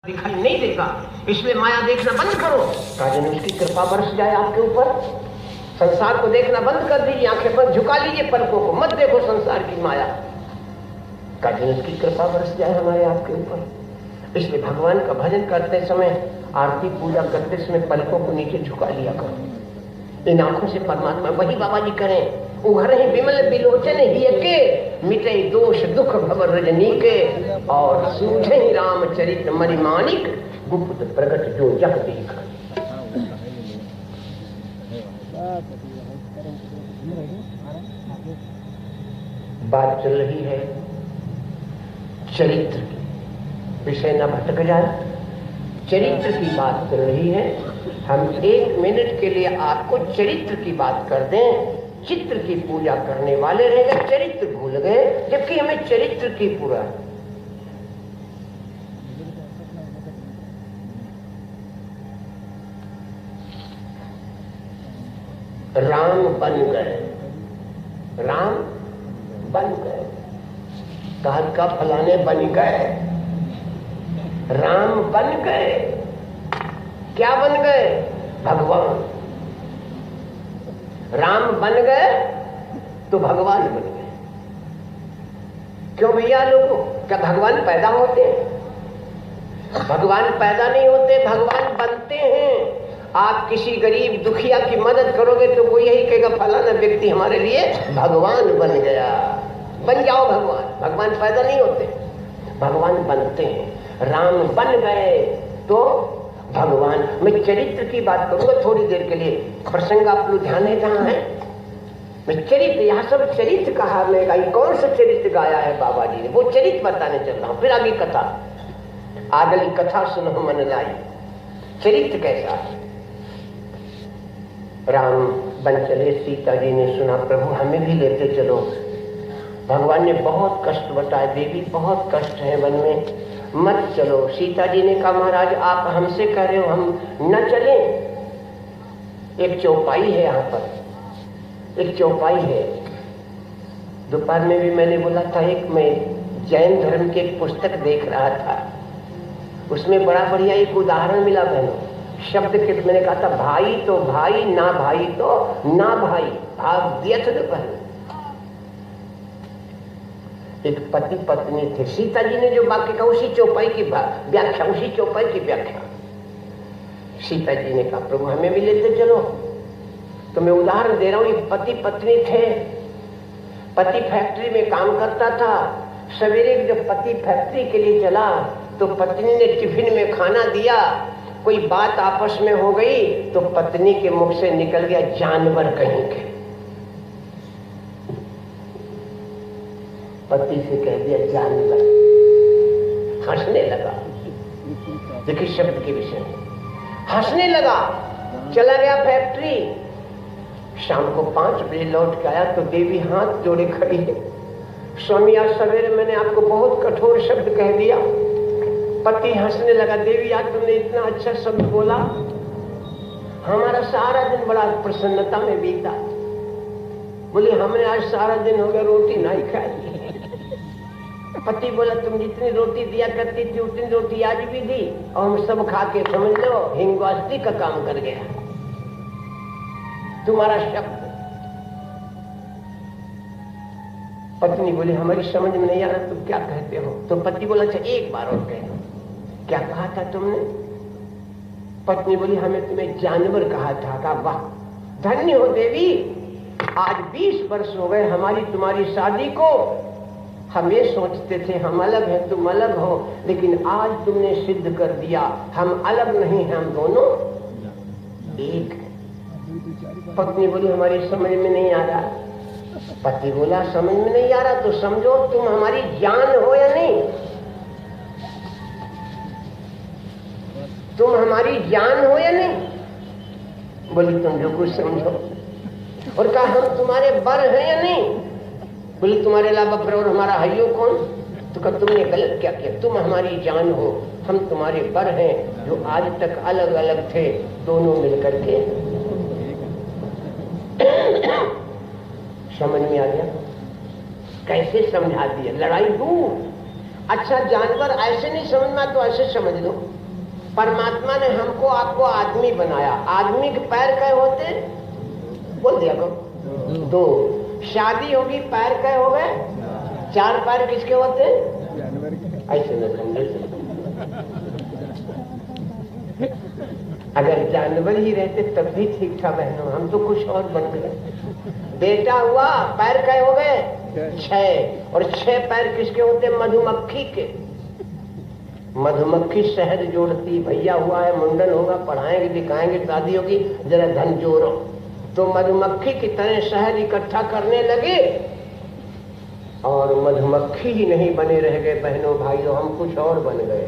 दिखाई नहीं देगा, इसलिए माया देखना बंद करो। राजन उसकी कृपा बरस जाए आपके ऊपर। संसार को देखना बंद कर दीजिए, आंखें बंद झुका लीजिए, पलकों को मत देखो संसार की माया। राजन उसकी कृपा बरस जाए हमारे आपके ऊपर। इसलिए भगवान का भजन करते समय, आरती पूजा करते समय पलकों को नीचे झुका लिया करो। इन आंखों से परमात्मा वही बाबा जी करें। उघर ही विमल बिलोचन ही के, मिटे दोष दुख भव रजनी के, और सूझे ही रामचरित मणिमाणिक, गुप्त प्रगट जो जग देखा। बात चल रही है चरित्र की, विषय न भटक जाए। चरित्र की बात चल रही है। हम 1 मिनट के लिए आपको चरित्र की बात कर दें। चित्र की पूजा करने वाले रह गए, चरित्र भूल गए, जबकि हमें चरित्र की पूरा। राम बन गए, राम बन गए, कहा का फलाने बन गए, राम बन गए। क्या बन गए? भगवान। राम बन गए तो भगवान बन गए। क्यों भैया लोगों? क्या भगवान पैदा होते हैं? भगवान पैदा नहीं होते, भगवान बनते हैं। आप किसी गरीब दुखिया की मदद करोगे तो वो यही कहेगा फलाना व्यक्ति हमारे लिए भगवान बन गया। बन जाओ भगवान। भगवान पैदा नहीं होते, भगवान बनते हैं। राम बन गए तो भगवान। मैं चरित्र की बात करूंगा थोड़ी देर के लिए। प्रसंग आप लोग ध्यान है कहाँ है? मैं चरित्र, यहाँ सब चरित्र कहा। मैं गाई कौन सा चरित्र गाया है बाबा जी ने, वो चरित्र बताने चल रहा हूं। फिर आगे कथा, आगली कथा सुनो मन लाई। चरित्र कैसा है? राम बन चले, सीता जी ने सुना प्रभु हमें भी लेते चलो। भगवान ने बहुत कष्ट बताए, देवी बहुत कष्ट है वन में, मत चलो। सीता जी ने कहा महाराज आप हमसे कह रहे हो हम न चलें? एक चौपाई है यहाँ पर, एक चौपाई है। दोपहर में भी मैंने बोला था, एक मैं जैन धर्म की एक पुस्तक देख रहा था, उसमें बड़ा बढ़िया एक उदाहरण मिला बहनों। शब्द के मैंने कहा था भाई तो भाई, ना भाई तो ना भाई, भाग दिया था दोपहर। एक पति पत्नी थे, सीता जी ने जो वाक्य कहा उसी चौपाई की व्याख्या, उसी चौपाई की व्याख्या। सीता जी ने कहा प्रभु हमें भी लेते चलो। तो मैं उदाहरण दे रहा हूं, एक पति पत्नी थे। पति फैक्ट्री में काम करता था। सवेरे जब पति फैक्ट्री के लिए चला तो पत्नी ने टिफिन में खाना दिया। कोई बात आपस में हो गई तो पत्नी के मुख से निकल गया जानवर कहीं के। पति से कह दिया जानवर। हंसने लगा, देखिए शब्द के विषय में हंसने लगा। चला गया फैक्ट्री। शाम को 5 बजे लौट के आया तो देवी हाथ जोड़े खड़ी है। स्वामी आज सवेरे मैंने आपको बहुत कठोर शब्द कह दिया। पति हंसने लगा, देवी आज तुमने इतना अच्छा शब्द बोला, हमारा सारा दिन बड़ा प्रसन्नता में बीता। बोले हमने आज सारा दिन हो गया रोटी नहीं खाई। पति बोला तुम जितनी रोटी दिया करती थी उतनी रोटी आज भी दी, और हम सब खा के समझ लो हिंगवास्ती का काम कर गया तुम्हारा शब्द। पत्नी बोली हमारी समझ में नहीं आ रहा तुम क्या कहते हो। तो पति बोला अच्छा एक बार और कह दो, क्या कहा था तुमने? पत्नी बोली हमें तुम्हें जानवर कहा था। कहा वाह धन्य हो देवी, आज 20 वर्ष हो गए हमारी तुम्हारी शादी को। हम ये सोचते थे हम अलग हैं तुम अलग हो, लेकिन आज तुमने सिद्ध कर दिया हम अलग नहीं हैं, हम दोनों एक हैं। पत्नी बोली हमारी समझ में नहीं आ रहा। पति बोला समझ में नहीं आ रहा तो समझो तुम हमारी जान हो या नहीं? तुम हमारी जान हो या नहीं? बोली तुम जो कुछ समझो। और कहा हम तुम्हारे बर हैं या नहीं? बोले तुम्हारे अलावा फिर और हमारा हइयो कौन? तो कहा तुमने गलत क्या किया, तुम हमारी जान हो, हम तुम्हारे बर हैं जो आज तक अलग अलग थे, दोनों मिलकर के। समझ में आ गया? कैसे समझा दिया? लड़ाई दूर। अच्छा जानवर ऐसे नहीं समझना तो ऐसे समझ लो, परमात्मा ने हमको आपको आदमी बनाया, आदमी के पैर कई होते, बोल दिया करो, 2। शादी होगी पैर कई हो गए, 4 पैर किसके होते, ऐसे न समझे। अगर जानवर ही रहते तब भी ठीक था बहनों, हम तो कुछ और बन गए। बेटा हुआ, पैर कई हो गए, 6, और 6 पैर किसके होते, मधुमक्खी के। मधुमक्खी शहद जोड़ती, भैया हुआ है, मुंडन होगा, पढ़ाएंगे दिखाएंगे, शादी होगी, जरा धन जोड़ो, तो मधुमक्खी की तरह शहद इकट्ठा करने लगे, और मधुमक्खी ही नहीं बने रह गए बहनों भाइयों, हम कुछ और बन गए।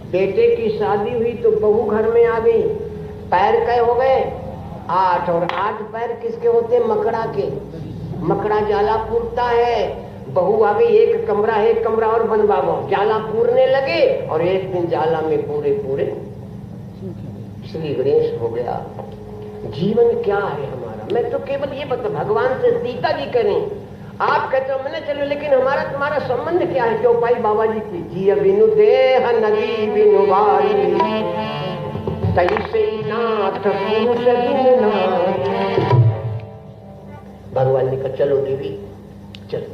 बेटे की शादी हुई तो बहू घर में आ गई, पैर कई हो गए, 8, और 8 पैर किसके होते, मकड़ा के। मकड़ा जाला पूरता है, बहू आ गई, एक कमरा और बनवाओ, जाला पूरने लगे, और एक दिन जाला में पूरे पूरे श्री गणेश हो गया। जीवन क्या है हमारा, मैं तो केवल ये बता, भगवान से सीता जी करें, आप कहते हो मैंने चलो, लेकिन हमारा तुम्हारा संबंध क्या है। चौपाई बाबा जी की, जिय बिनु देह नदी बिनु बारी, तैसे नाथ पुरुष बिनु नारी। भगवान ने कहा चलो देवी चलो।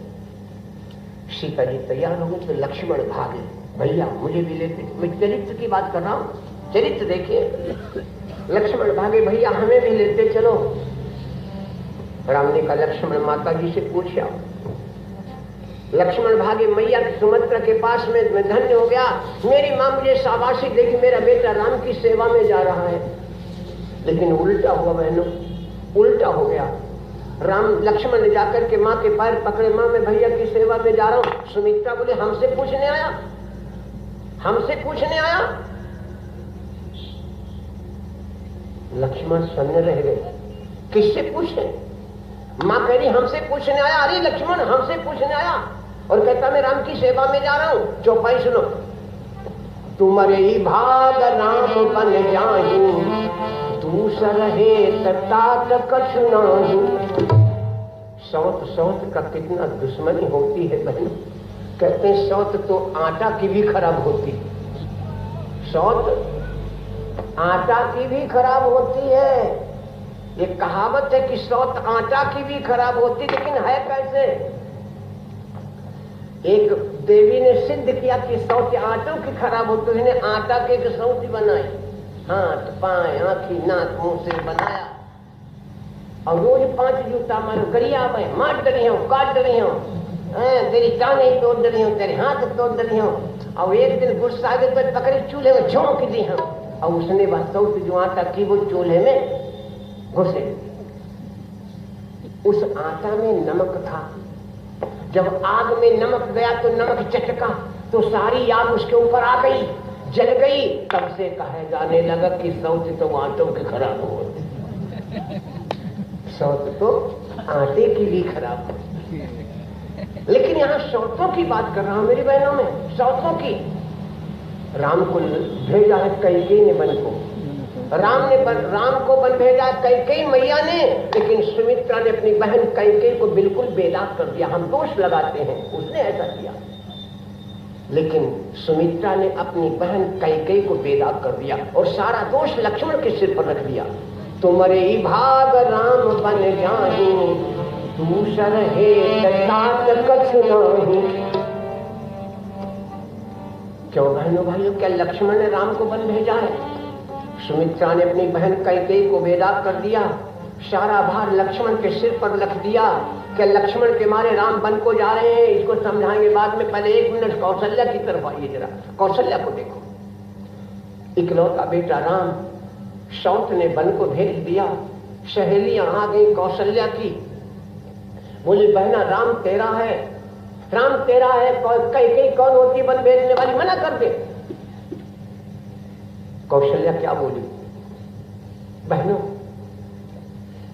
सीता जी तैयार हो गए तो लक्ष्मण भागे, भैया मुझे भी लेते, मैं चरित्र की बात कर रहा हूँ, चरित्र देखिए। लक्ष्मण भागे, भैया हमें भी लेते चलो। राम ने कहा लक्ष्मण माता जी से पूछा। लक्ष्मण भागे, मैया सुमित्रा के पास में मैं धन्य हो गया, मेरी माँ मुझे शाबाशी देगी, मेरा बेटा राम की सेवा में जा रहा है। लेकिन उल्टा हुआ बहनों, उल्टा हो गया। राम लक्ष्मण ने जाकर के माँ के पैर पकड़े, माँ मैं भैया की सेवा में जा रहा हूँ। सुमित्रा बोले हमसे पूछने आया, हमसे पूछने आया। लक्ष्मण सन्न रह गए, किससे पूछे। माँ कह रही हमसे पूछने आया, अरे लक्ष्मण हमसे पूछने आया, और कहता मैं राम की सेवा में जा रहा हूँ। चौपाई सुनो, तुम्हारे ही भाग राम बन जाऊं, दूसर है तात कछु नाही। सौत सौत का कितना दुश्मनी होती है बहन। कहते हैं सौत तो आटा की भी खराब होती, सौत आटा की भी खराब होती है। ये कहावत है कि सौत आटा की भी खराब होती, लेकिन है कैसे। एक देवी ने सिद्ध किया कि सौत आटों की खराब होती है, आटा के एक सौती बनाई, हाथ पाए आंखी नाक मुंह से बनाया, और रोज 5 जूता मारो, गरिया में मार डरी हूँ, काट डरी हूँ, तेरी टांगें तोड़ डरी हूँ, तेरे हाथ तोड़ डरी हूँ। और एक दिन गुस्सा आ गए तो पकड़े चूल्हे में झोंक दी हूँ, और उसने बस सौत जो आटा की वो चूल्हे में घुसे। उस आटा में नमक था, जब आग में नमक गया तो नमक चटका तो सारी आग उसके ऊपर आ गई, जल गई। तब से कहे जाने लगा कि सौत तो आटों की खराब होती, सौत तो आटे की भी खराब होती। लेकिन यहाँ सौतों की बात कर रहा हूं मेरी बहनों में, सौतों की। राम को भेजा है कैकेयी ने बन को, राम को बन भेजा कैकेयी मैया ने, लेकिन सुमित्रा ने अपनी बहन कैकेयी को बिल्कुल बेदाग कर दिया। हम दोष लगाते हैं उसने ऐसा किया, लेकिन सुमित्रा ने अपनी बहन कैकेयी को बेदाग कर दिया और सारा दोष लक्ष्मण के सिर पर रख दिया। तुम्हारे ही भाग राम बन जाऊं, दूसर है तात कछु नाही। क्यों बहनों भाइयों, क्या लक्ष्मण ने राम को बन भेजा है? सुमित्रा ने अपनी बहन कैकेयी को बेदाग कर दिया, सारा भार लक्ष्मण के सिर पर रख दिया। क्या लक्ष्मण के मारे राम वन को जा रहे हैं, इसको समझाएंगे बाद में। पहले 1 मिनट कौशल्या की तरफ आइए, जरा कौशल्या को देखो। इकलौता बेटा राम, सौत ने वन को भेज दिया। सहेलियां आ गई कौशल्या की, बोली बहना राम तेरा है, राम तेरा है, कैकेयी कौन होती वन भेजने वाली, मना कर दे। कौशल्या क्या बोली, बहनों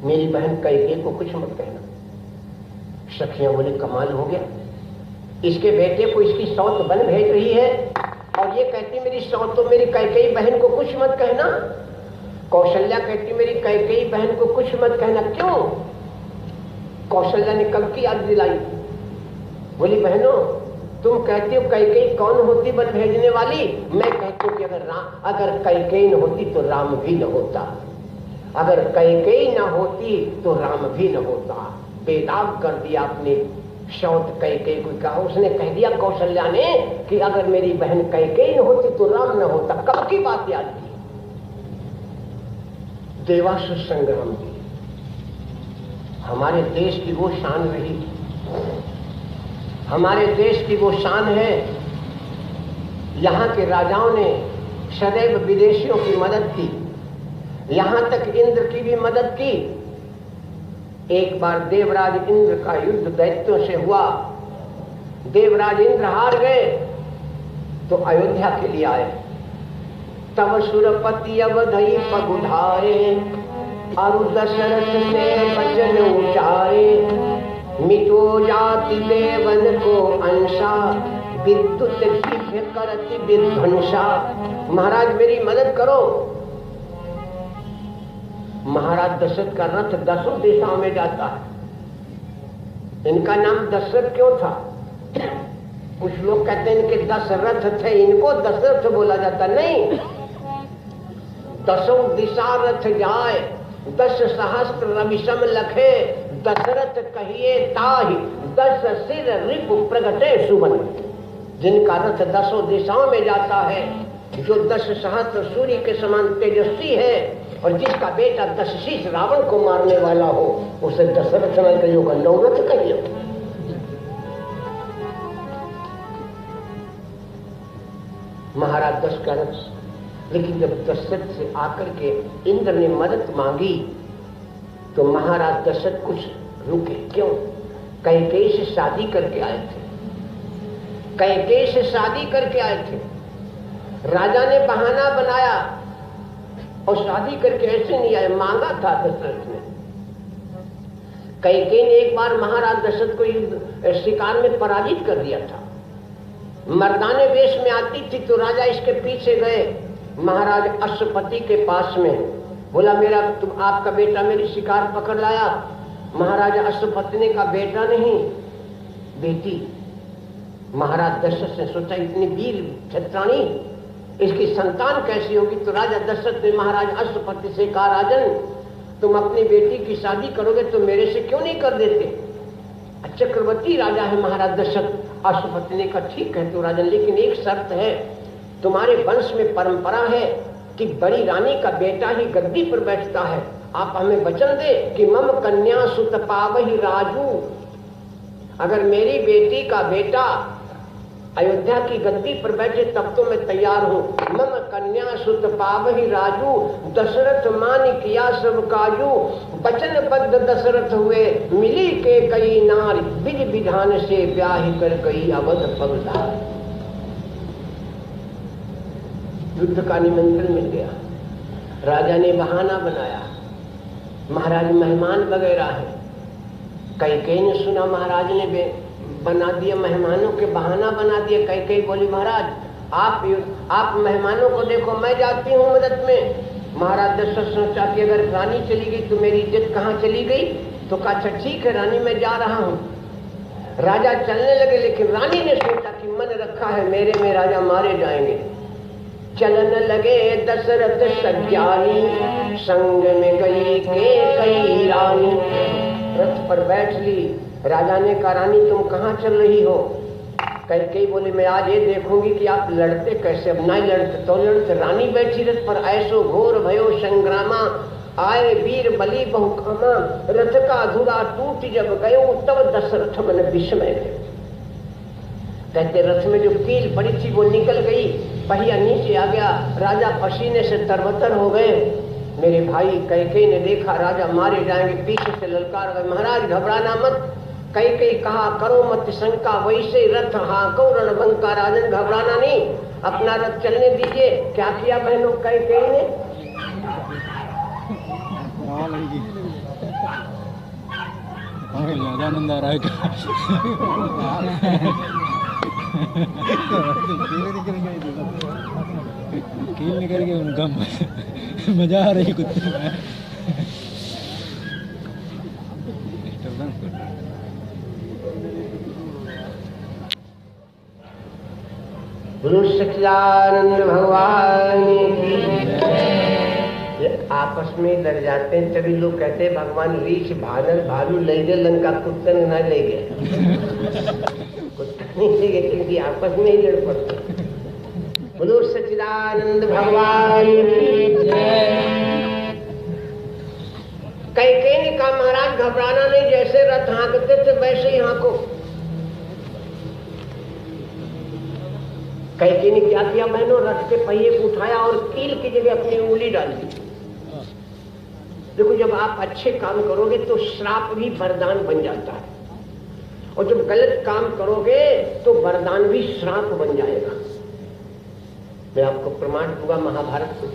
मेरी बहन कैकेयी को कुछ मत कहना। सखियां बोली कमाल हो गया, इसके बेटे को इसकी सौत बन भेज रही है और ये कहती मेरी सौत तो मेरी कैकेयी बहन को कुछ मत कहना। कौशल्या कहती मेरी कैकेयी बहन को कुछ मत कहना। क्यों? कौशल्या ने कब की याद दिलाई, बोली बहनों तुम कहते हो कैकेयी कौन होती बन भेजने वाली, मैं कहती हूँ कि अगर कैकेयी न होती तो राम भी न होता, अगर कैकेयी न होती तो राम भी न होता। बेदाग कर दिया अपने शौत कैकेयी को। कहा उसने कह दिया कौशल्या ने कि अगर मेरी बहन कैकेयी न होती तो राम न होता। कब की बात याद की? देवासुर संग्राम की। हमारे देश की वो शान रही, हमारे देश की वो शान है। यहाँ के राजाओं ने सदैव विदेशियों की मदद की, यहां तक इंद्र की भी मदद की। एक बार देवराज इंद्र का युद्ध दैत्यों से हुआ, देवराज इंद्र हार गए तो अयोध्या के लिए आए। तब सुरपति अवधई पगुधारे, अरु दशरथ से वचन उचारे, मिटो जाति देवन को अंशा, विद्युत घी करति विध्वंसा। महाराज मेरी मदद करो। महाराज दशरथ का रथ 10 दिशाओं में जाता है। इनका नाम दशरथ क्यों था? कुछ लोग कहते हैं इनके 10 रथ थे, इनको दशरथ बोला जाता नहीं। 10 दिशा रथ जाए, 10 सहस्त्र रविशम लखे, दशरथ कहिए ताहि, 10 सिर रिपु प्रगटे सुमन। जिनका रथ 10 दिशाओं में जाता है, जो 10 सहस्त्र सूर्य के समान तेजस्वी है, और जिसका बेटा 10 शीश रावण को मारने वाला हो, उसे दशरथ न कहिएगा, नौरथ कहिए। महाराज दशरथ, लेकिन जब दशरथ से आकर के इंद्र ने मदद मांगी तो महाराज दशरथ कुछ रुके। क्यों? कैकेयी से शादी करके आए थे, कैकेयी से शादी करके आए थे। राजा ने बहाना बनाया और शादी करके ऐसे नहीं आए, मांगा था दशरथ ने। कैकेयी ने एक बार महाराज दशरथ को शिकार में पराजित कर दिया था। मर्दाने वेश में आती थी तो राजा इसके पीछे गए महाराज अश्वपति के पास में, बोला मेरा आपका बेटा मेरी शिकार पकड़ लाया। महाराजा अश्वपति ने कहा बेटा नहीं बेटी। महाराज दशरथ ने सोचा इतनी वीर छत्राणी, इसकी संतान कैसी होगी? तो राजा दशरथ ने महाराज अश्वपति से कहा राजन तुम अपनी बेटी की शादी करोगे तो मेरे से क्यों नहीं कर देते? चक्रवर्ती राजा है महाराज दशरथ। अश्वपति ने कहा ठीक है तो राजन, लेकिन एक शर्त है, तुम्हारे वंश में परंपरा है कि बड़ी रानी का बेटा ही गद्दी पर बैठता है। आप हमें वचन दे कि मम कन्या सुत पावहि राजू, अगर मेरी बेटी का बेटा अयोध्या की गद्दी पर बैठे तब तो मैं तैयार हूँ। मम कन्या सुत पावहि राजू, दशरथ मान किया सब काजू, बचन बद्ध दशरथ हुए, मिली के कई नारी, विधि विधान से ब्याह कर गई अवध पगधार। युद्ध का निमंत्रण मिल गया, राजा ने बहाना बनाया, महाराज मेहमान वगैरह है। कैकेयी ने सुना महाराज ने बना दिया, मेहमानों के बहाना बना दिया। कैकेयी बोली महाराज आप मेहमानों को देखो, मैं जाती हूँ मदद में। महाराज दशरथ सोचा कि अगर रानी चली गई तो मेरी इज्जत कहाँ चली गई? तो कहा अच्छा ठीक है रानी मैं जा रहा हूँ। राजा चलने लगे, लेकिन रानी ने सोचा कि मन रखा है मेरे में राजा मारे जाएंगे। चलन लगे दशरथ सज्ञानी, संग में गई के कई रानी। रथ पर बैठ ली, राजा ने कहा रानी तुम कहाँ चल रही हो? कैकेयी बोली मैं आज ये देखूंगी कि आप लड़ते कैसे। अब नहीं लड़ते तो लड़ते। रानी बैठी रथ पर, ऐसो घोर भयो संग्रामा, आए वीर बलि बहुकामा, रथ का धुरा टूट जब गयो, तब दशरथ मन विस्मय गयो। कहते रथ में जो कील पड़ी थी वो निकल गई, पहिया नीचे आ गया, राजा पसीने से तरबतर हो गए। मेरे भाई कैकेयी ने देखा राजा मारे जाएंगे, पीछे से ललकार गए महाराज घबराना मत। कैकेयी कहा करो मत शंका, वैसे रथ हाँको रणबंका, राजन घबराना नहीं, अपना रथ चलने दीजिए। क्या किया बहनों कैकेयी ने? आनंद आ रहा है कील निकल गए उनका, मजा आ रही कुत्ते में। सच्चिदानंद भगवान की। आपस में लड़ जाते हैं तभी लोग कहते हैं भगवान रीछ भानर भालू ले गए लंका कुत्ता न ले गए। कुत्ता नहीं ले गए क्योंकि आपस में ही लड़ पड़ते। बोलो सच्चिदानंद भगवान की। कैकेयी ने कहा महाराज घबराना नहीं, जैसे रथ हाँकते थे वैसे ही हाँको। कैकेयी ने क्या किया बहनों, रथ के पहिए को उठाया और कील की जगह अपनी उंगली डाल दी। देखो जब आप अच्छे काम करोगे तो श्राप भी वरदान बन जाता है, और जब गलत काम करोगे तो वरदान भी श्राप बन जाएगा। मैं आपको प्रमाण दूंगा महाभारत से।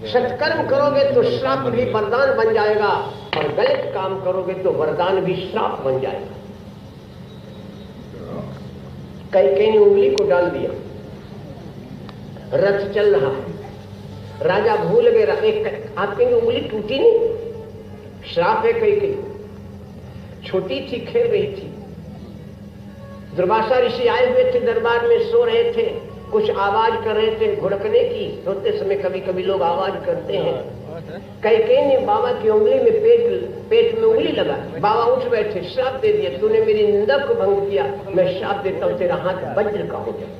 सत्कर्म करोगे तो श्राप भी वरदान बन जाएगा, और गलत काम करोगे तो वरदान भी श्राप बन जाएगा। कैकेयी ने उंगली को डाल दिया, रथ चल रहा है, राजा भूल गए। आप कहेंगे उंगली टूटी नहीं, श्राप है। कैकेयी छोटी थी, खेल रही थी। दुर्वासा ऋषि आए हुए थे, दरबार में सो रहे थे, कुछ आवाज कर रहे थे घुड़कने की। सोते समय कभी कभी लोग आवाज करते हैं। कैकेयी ने बाबा की उंगली में पेट में उंगली लगा। बाबा उठ बैठे, श्राप दे दिया, तूने मेरी निंदा को भंग किया, मैं श्राप देता हूं, तेरा हाथ वज्र का हो जाए।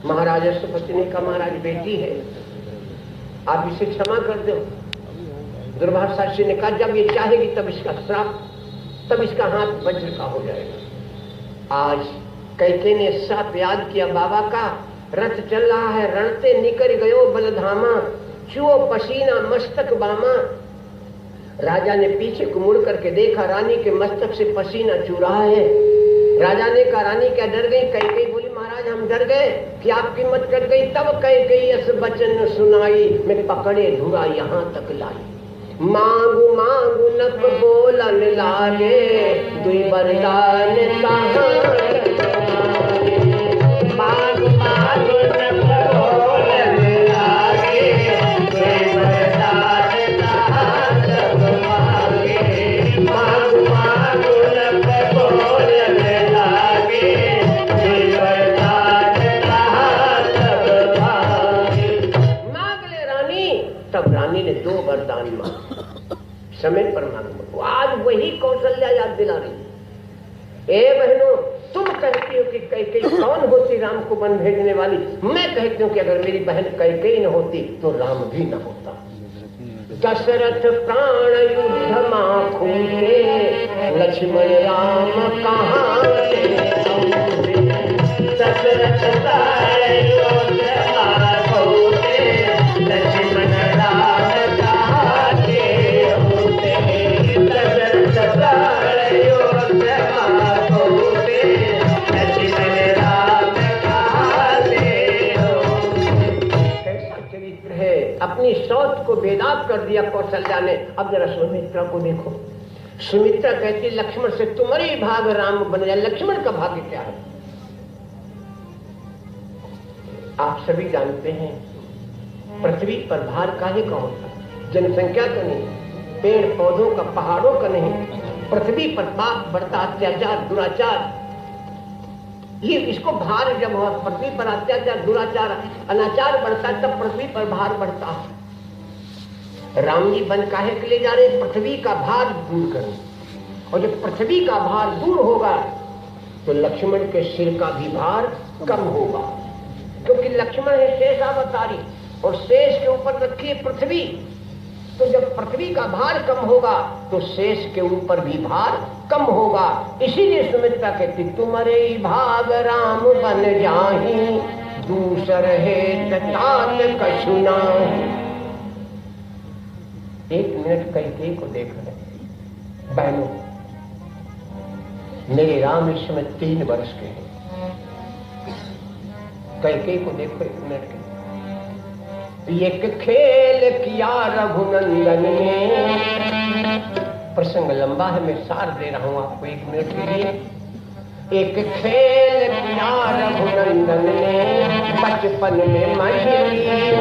महाराज अश्वपति ने कहा महाराज बेटी है, आप इसे क्षमा कर दो। दुर्वासा ऋषि ने कहा जब ये चाहेगी तब इसका श्राप, तब इसका हाथ वज्र का हो जाएगा। आज कैकेयी ने श्राप याद किया बाबा का। रथ चल रहा है, रणते निकर गयो बलधामा, चुओ पसीना मस्तक बामा। राजा ने पीछे को मुड़ करके देखा, रानी के मस्तक से पसीना चू रहा है। राजा ने कहा रानी क्या डर गई? कैकेयी बोली महाराज हम डर गए कि आपकी मत कट गई। तब कैकेयी इस वचन सुनाई, मैं पकड़े धुरा यहाँ तक लाई। मांगू मांगू नक बोलन लागे, दुई वरदान मांगू मांगू नक बोलन लागे, दुई वरदान मांगू मांगू नक बोलन लागे, दुई वरदान मांग ले रानी। तब रानी ने 2 वरदान मांगे, समय पर मांगो। आज वही कौशल्या याद दिला रही। ए बहनों, तुम कहती हो कि कैकेयी कौन होती राम को वन भेजने वाली? मैं कहती हूँ कि अगर मेरी बहन कैकेयी न होती तो राम भी न होता। दशरथ प्राण युद्ध माखूटे, लक्ष्मण राम कहाँ दशरथ प्राण युद्ध माखूटे, लक्ष्मण राम अपनी सोच को बेदाग कर दिया कौशल्या ने। अब जरा सुमित्रा को देखो। सुमित्रा कहती लक्ष्मण से तुम्हारी भाग राम बन जाए। लक्ष्मण का भाग्य क्या है? आप सभी जानते हैं पृथ्वी पर भार काहे का होता है? जनसंख्या का नहीं, पेड़ पौधों का, पहाड़ों का नहीं। पृथ्वी पर पाप बढ़ता, अत्याचार दुराचार, ये इसको भार जब हो, पृथ्वी पर अत्याचार दुराचार अनाचार बढ़ता है तब पृथ्वी पर भार बढ़ता है। राम जी वन काहे के लिए जा रहे? पृथ्वी का भार दूर करने। और जब पृथ्वी का भार दूर होगा तो लक्ष्मण के सिर का भी भार कम होगा, क्योंकि लक्ष्मण है शेषावतारी और शेष के ऊपर रखी है पृथ्वी। तो जब पृथ्वी का भार कम होगा तो शेष के ऊपर भी भार कम होगा। इसीलिए सुमित्रा कहती तुम्हारे भाग राम बन जाही, दूसर है तात कछु नाही। 1 मिनट कैकेयी को देख रहे बहनों, मेरे राम इस समय 3 वर्ष के हैं। कैकेयी को देखो 1 मिनट के। एक खेल किया रघुनंदन ने, प्रसंग लंबा है मैं सार दे रहा हूं आपको 1 मिनट के लिए। एक खेल किया रघुनंदन ने, बचपन में मैया खेल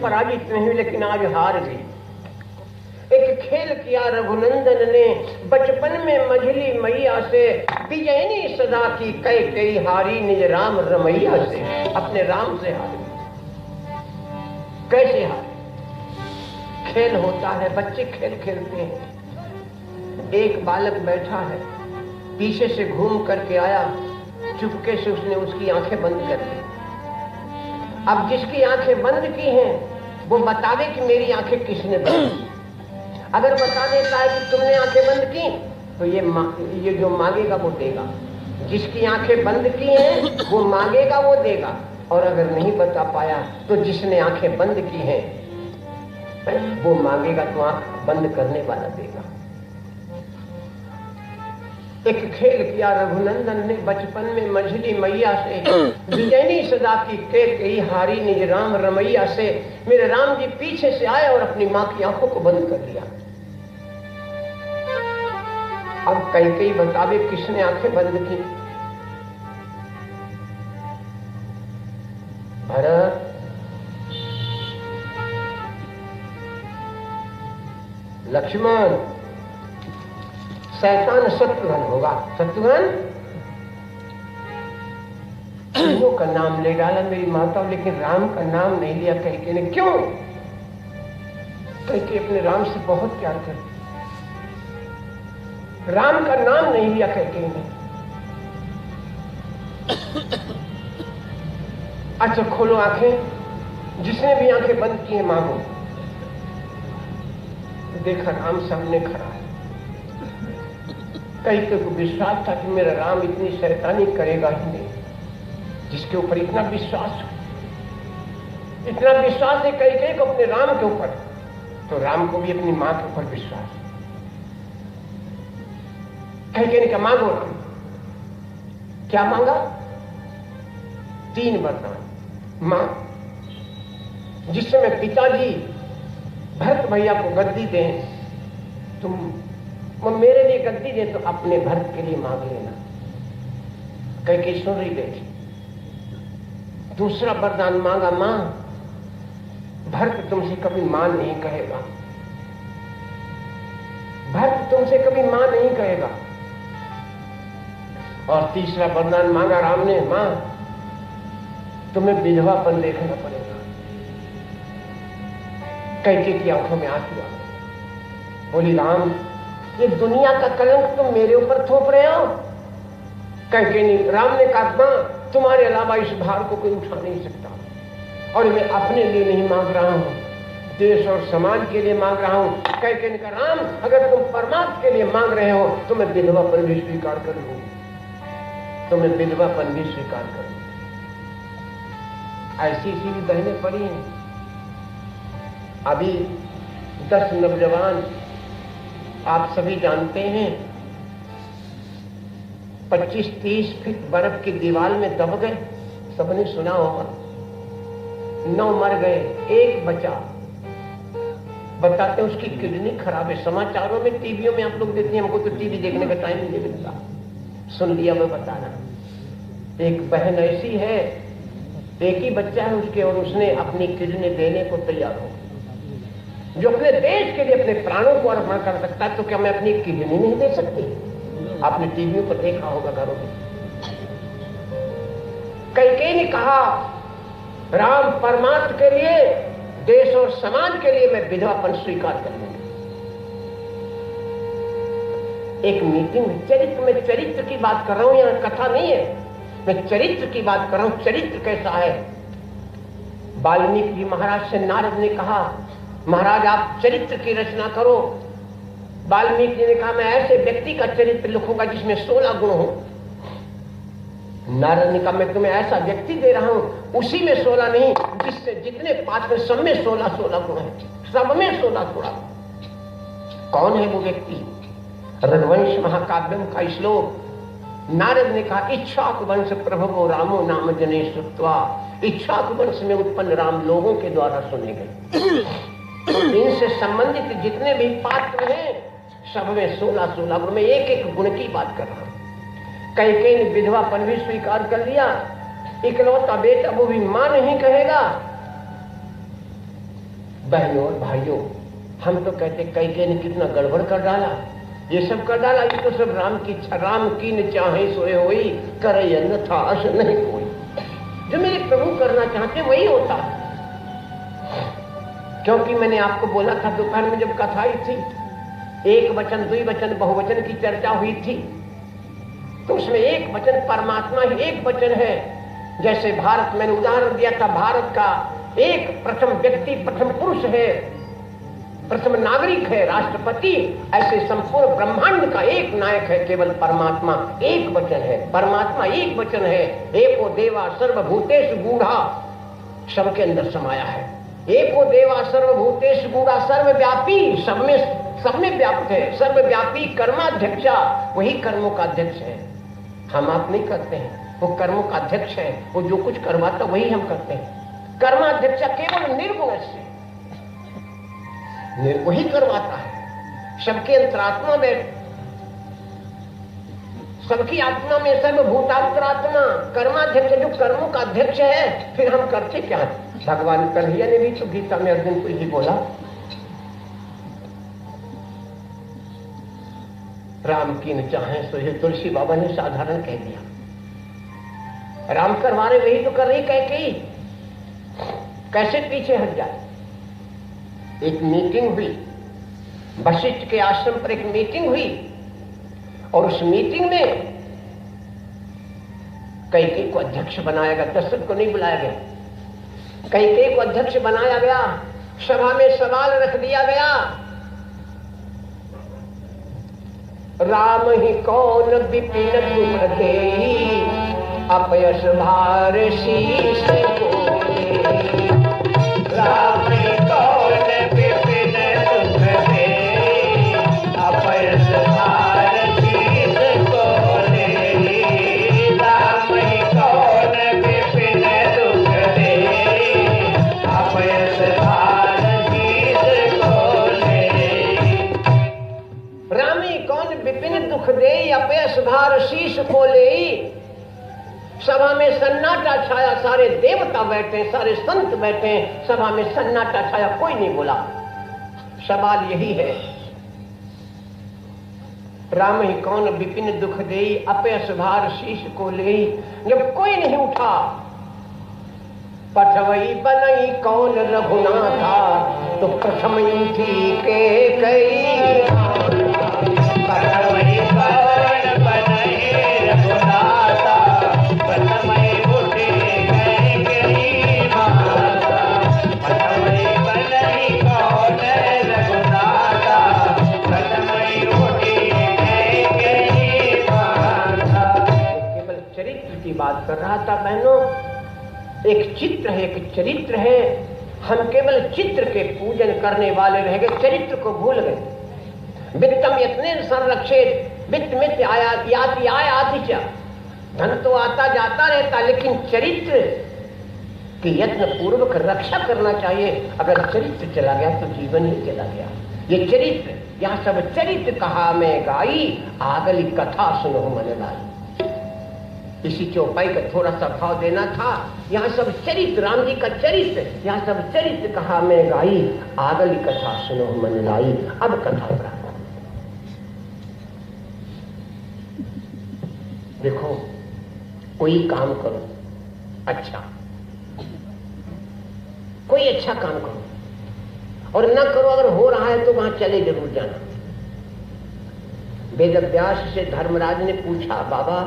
पराजित नहीं, लेकिन आज हार गई। एक खेल किया रघुनंदन ने बचपन में मझली मैया से, विजयनी सदा की कई हारी निज राम रमैया से। अपने राम से हारी। कैसे हारे? खेल होता है, बच्चे खेल खेलते हैं। एक बालक बैठा है, पीछे से घूम करके आया, चुपके से उसने उसकी आंखें बंद कर दी। अब जिसकी आंखें बंद की हैं वो बतावे कि मेरी आंखें किसने बंद की। अगर बता देता है कि तुमने आंखें बंद की तो ये जो मांगेगा वो देगा। जिसकी आंखें बंद की हैं वो मांगेगा, वो देगा। और अगर नहीं बता पाया तो जिसने आंखें बंद की हैं वो मांगेगा तो आंख बंद करने वाला देगा। एक खेल किया रघुनंदन ने बचपन में मझली मैया से, विजयनी सदा की कई हारी निज राम रमैया से। मेरे राम जी पीछे से आए और अपनी मां की आंखों को बंद कर दिया। अब कई बतावे किसने आंखें बंद की। भरत, लक्ष्मण, शैतान शत्रुघ्न होगा। शत्रुघ्न तीनों का नाम ले डाला मेरी माता, लेकिन राम का नाम नहीं लिया कैकेयी ने। क्यों? कैकेयी अपने राम से बहुत प्यार करती। राम का नाम नहीं लिया कैकेयी ने। अच्छा खोलो आंखें, जिसने भी आंखें बंद की है मांगो। देखा राम सामने खड़ा है। कैकेयी को विश्वास था कि मेरा राम इतनी शैतानी करेगा ही नहीं। जिसके ऊपर इतना विश्वास है कैकेयी को अपने राम के ऊपर, तो राम को भी अपनी मां के ऊपर विश्वास। कैकेयी ने कहा मांगो राम। क्या मांगा? 3 वरदान। मां, जिस समय पिताजी भरत भैया को गद्दी दें, तुम वो मेरे लिए गद्दी दे तो अपने भरत के लिए मांग लेना। कैकेयी सुन रही बैठी। दूसरा वरदान मांगा, मां भरत तुमसे कभी मां नहीं कहेगा। भरत तुमसे कभी मां नहीं कहेगा। और तीसरा वरदान मांगा राम ने, मां तुम्हें विधवापन देखना पड़ेगा। कैकेयी की आंखों में आंसू आ गए। बोली राम, ये दुनिया का कलंक तुम मेरे ऊपर थोप रहे हो। कैकेयी ने, राम ने कहा मां तुम्हारे अलावा इस भार को कोई उठा नहीं सकता। और मैं अपने लिए नहीं मांग रहा हूं, देश और समाज के लिए मांग रहा हूं। कैकेयी ने कहा राम, अगर तुम परमात्मा के लिए मांग रहे हो तो मैं विधवापन भी स्वीकार कर लूंगी। तो मैं विधवापन भी स्वीकार करूंगी। ऐसी भी बहनें पड़ी हैं। अभी 10 नौजवान आप सभी जानते हैं 25-30 फीट बर्फ की दीवार में दब गए। सबने सुना होगा। 9 मर गए, 1 बचा। बताते उसकी किडनी खराब है। समाचारों में, टीवियों में आप लोग देखते हैं। हमको तो टीवी देखने का टाइम नहीं मिलता। सुन लिया मैं बताना। एक बहन ऐसी है, एक ही बच्चा है उसके, और उसने अपनी किडनी देने को तैयार हो। जो अपने देश के लिए अपने प्राणों को अर्पण कर सकता है, तो क्या मैं अपनी किडनी नहीं दे सकती? आपने टीवी पर देखा होगा घरों में। कैकेयी ने कहा राम, परमात्मा के लिए, देश और समाज के लिए मैं विधवापन स्वीकार कर लूंगी। एक मीटिंग में चरित्र की बात कर रहा हूं, यहां कथा नहीं है। मैं चरित्र की बात कर रहा हूं। चरित्र कैसा है? वाल्मीकि जी महाराज से नारद ने कहा महाराज आप चरित्र की रचना करो। वाल्मीकि जी ने कहा मैं ऐसे व्यक्ति का चरित्र लिखूंगा जिसमें 16 गुण हो। नारद ने कहा मैं तुम्हें ऐसा व्यक्ति दे रहा हूं, उसी में 16 नहीं, जिससे जितने पाठ में सब में 16 गुण है, सब में 16। कौन है वो व्यक्ति? रघुवंश महाकाव्यम का श्लोक। नारद ने कहा इच्छाक वंश प्रभवो रामो नाम जने श्रुत्वा इक्ष्वाकु वंश में उत्पन्न राम लोगों के द्वारा सुने गए। इनसे संबंधित जितने भी पात्र हैं सब में 16 गुण में एक एक गुण की बात कर रहा हूं। कैकेयी ने विधवापन भी स्वीकार कर लिया, इकलौता बेटा वो भी मां नहीं कहेगा। बहनों और भाइयों, हम तो कहते कैकेयी ने कितना गड़बड़ कर डाला, ये सब कर डाला, ये तो सब राम की न चाहे सोए होई, करे अन्यथा अस नहीं कोई। जो मेरे प्रभु करना चाहते वही होता। क्योंकि मैंने आपको बोला था दोपहर में जब कथा आई थी, एक वचन, द्विवचन, बहुवचन की चर्चा हुई थी, तो उसमें एक वचन परमात्मा ही एक वचन है। जैसे भारत, मैंने उदाहरण दिया था, भारत का एक प्रथम व्यक्ति, प्रथम पुरुष है, प्रथम नागरिक है राष्ट्रपति। ऐसे संपूर्ण ब्रह्मांड का एक नायक है केवल परमात्मा, एक वचन है। परमात्मा एक वचन है। एको देवा सर्वभूतेषु गूढ़ा, सबके अंदर समाया है। एको देवा सर्वभूतेषु गूढ़ा, सर्वव्यापी, सब में व्याप्त है। सर्वव्यापी कर्माध्यक्षा, वही कर्मों का अध्यक्ष है। हम आप नहीं करते हैं, वो कर्मों का अध्यक्ष है। वो जो कुछ करवाता वही हम करते हैं। कर्माध्यक्षा केवल निर्गुण से वही करवाता है। सबके अंतरात्मा में, सबकी आत्मा में सर्वभूतांतरात्मा कर्माध्यक्ष, जो कर्मों का अध्यक्ष है। फिर हम करते क्या? भगवान कन्हैया ने भी तो गीता में अर्जुन को ही बोला, राम की न चाहे सो, तुलसी बाबा ने साधारण कह दिया। राम करवा रहे वही तो कर रही कैकेयी, कैसे पीछे हट जाए। एक मीटिंग हुई, वशिष्ठ के आश्रम पर एक मीटिंग हुई, और उस मीटिंग में कैकेयी को अध्यक्ष बनाया गया। दशरथ को नहीं बुलाया गया, कैकेयी को अध्यक्ष बनाया गया। सभा में सवाल रख दिया गया, राम ही कौन विपिन दुख देई, अपयश भार शीश कोई। राम ही कौन विपिन दुख देई, अपयश भार शीश कोई। राम ही कौन विपिन दुख देई, अपयश भार शीश कोई। राम ही कौन विपिन दुख देई, अपयश भार शीश खोले। सभा में सन्नाटा छाया, सारे देवता बैठे, सारे संत बैठे, सभा में सन्नाटा छाया, कोई नहीं बोला। सवाल यही है, राम ही कौन विपिन दुख देई, अपयश भार शीश को लेई। जब कोई नहीं उठा, पठवई बनई कौन रघुनाथा, तो प्रथम उठी के कई। पठवई कौन बनई रघुनाथा, प्रथम उठी के कई माता। पठवई बनई कौन रघुनाथा, प्रथम उठी के कई माता। केवल चरित्र की बात कर रहा था बहनों। एक चित्र है, एक चरित्र है। हम केवल चित्र के पूजन करने वाले रह गए, चरित्र को भूल गए। वित्तम यत्ने संरक्षित, वित्त मित्य याति आयाति च। धन तो आता जाता रहता, लेकिन चरित्र की यत्न पूर्वक रक्षा करना चाहिए। अगर चरित्र चला गया तो जीवन ही चला गया। ये चरित्र, यहाँ सब चरित्र कहा मैं गाई, आगली कथा सुनो मन लाई। इसी चौपाई का थोड़ा सा भाव देना था। यहाँ सब चरित्र, राम जी का चरित्र, यहाँ सब चरित्र कहा मैं गाई, आगली कथा सुनो मन लाई। अब कथा का देखो, कोई काम करो अच्छा, कोई अच्छा काम करो, और न करो अगर हो रहा है तो वहां चले जरूर जाना। वेदव्यास से धर्मराज ने पूछा, बाबा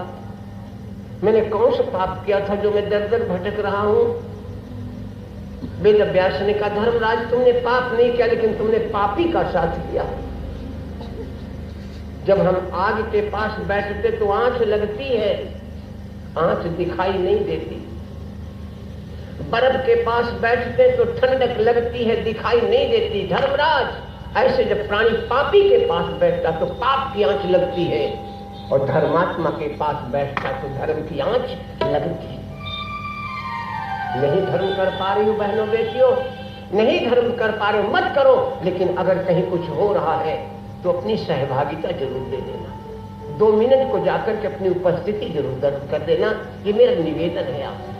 मैंने कौन सा पाप किया था जो मैं दर दर भटक रहा हूं? वेदव्यास ने कहा, धर्मराज तुमने पाप नहीं किया, लेकिन तुमने पापी का साथ किया। जब हम आग के पास बैठते तो आंच लगती है, आंच दिखाई नहीं देती। बर्फ के पास बैठते तो ठंडक लगती है, दिखाई नहीं देती। धर्मराज, ऐसे जब प्राणी पापी के पास बैठता तो पाप की आंच लगती है, और धर्मात्मा के पास बैठता तो धर्म की आंच लगती है। नहीं धर्म कर पा रही हो बहनों बेटियों, नहीं धर्म कर पा रहे हो मत करो, लेकिन अगर कहीं कुछ हो रहा है तो अपनी सहभागिता जरूर दे देना। 2 मिनट को जाकर के अपनी उपस्थिति जरूर दर्ज कर देना। ये मेरा निवेदन है आपसे।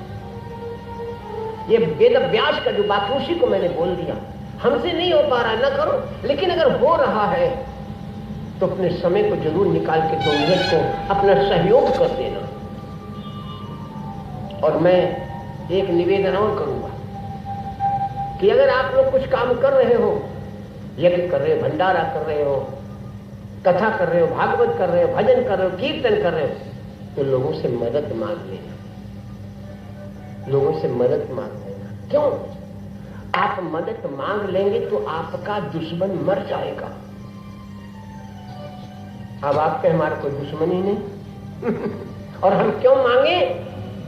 ये वेद व्यास का जो बात उसी को मैंने बोल दिया। हमसे नहीं हो पा रहा ना करो, लेकिन अगर हो रहा है तो अपने समय को जरूर निकाल के 2 मिनट को अपना सहयोग कर देना। और मैं एक निवेदन और करूंगा कि अगर आप लोग कुछ काम कर रहे हो, यज्ञ कर रहे हो, भंडारा कर रहे हो, कथा कर रहे हो, भागवत कर रहे हो, भजन कर रहे हो, कीर्तन कर रहे हो, तो लोगों से मदद मांग लेना। लोगों से मदद मांग लेना। क्यों? आप मदद मांग लेंगे तो आपका दुश्मन मर जाएगा। अब आपके हमारा कोई दुश्मन ही नहीं और हम क्यों मांगे?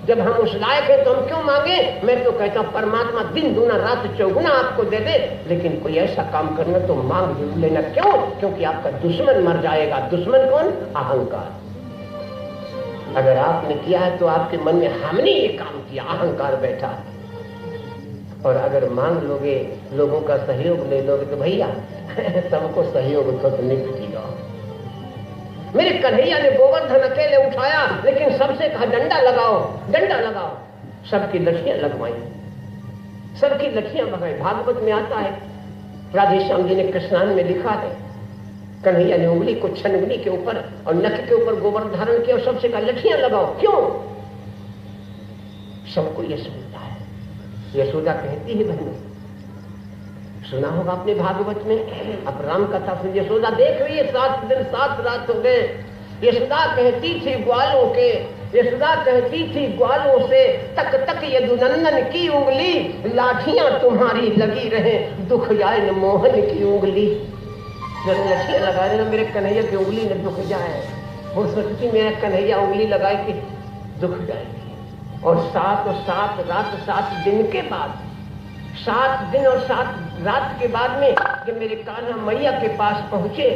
जब हम उस लायक है तो हम क्यों मांगे? मैं तो कहता हूं परमात्मा दिन दूना रात चौगुना आपको दे दे, लेकिन कोई ऐसा काम करना तो मांग जरूर लेना। क्यों? क्योंकि आपका दुश्मन मर जाएगा। दुश्मन कौन? अहंकार। अगर आपने किया है तो आपके मन में हमने ये काम किया, अहंकार बैठा है। और अगर मांग लोगे, लोगों का सहयोग ले लोगे तो भैया सबको सहयोग तो निपटेगा। मेरे कन्हैया ने गोवर्धन अकेले उठाया, लेकिन सबसे कहा डंडा लगाओ, डंडा लगाओ। सबकी लठियां लगवाई, सबकी लठियां लगाई। भागवत में आता है, राधेश्याम जी ने कृष्णान में लिखा है, कन्हैया ने उंगली को छनगनी के ऊपर और नख के ऊपर गोबर धारण किया और सबसे कहा लठियां लगाओ। क्यों? सबको यह सुविधा है। यशोदा कहती है बहनों, सुना होगा अपने भागवत में, अब राम कथा सुन। यशोदा देख रही है 7 दिन 7 रात हो गए। यशोदा कहती थी ग्वालों के, यशोदा कहती थी ग्वालों से, तक तक यदुनंदन की उंगली, लाठियां तुम्हारी लगी रहे, दुख जाए न मोहन की उंगली। जब लठियां लगा रहे ना मेरे कन्हैया की उंगली न दुख जाए, वो सोचती मेरा कन्हैया उंगली लगाए कि दुख जाएगी। और 7 रात 7 दिन के बाद, 7 दिन और 7 रात के बाद में जब मेरे कान्हा मैया के पास पहुंचे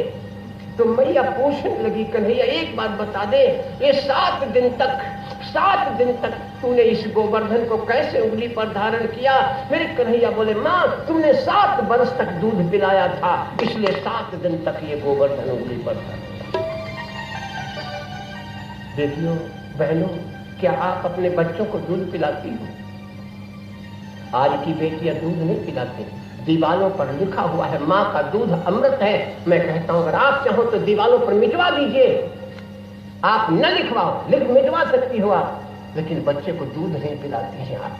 तो मैया पूछने लगी, कन्हैया एक बात बता दे, ये 7 दिन तक तूने इस गोवर्धन को कैसे उंगली पर धारण किया? मेरे कन्हैया बोले, माँ तुमने 7 वर्ष तक दूध पिलाया था, इसलिए 7 दिन तक ये गोवर्धन उंगली पर था। बेटियों बहनों, क्या आप अपने बच्चों को दूध पिलाती हो? आज की बेटियां दूध नहीं पिलाती। दीवालों पर लिखा हुआ है माँ का दूध अमृत है। मैं कहता हूं अगर आप चाहो तो दीवालों पर मिटवा दीजिए। आप न लिखवाओ, मिटवा सकती हो आप, लेकिन बच्चे को दूध नहीं पिलाती है आप।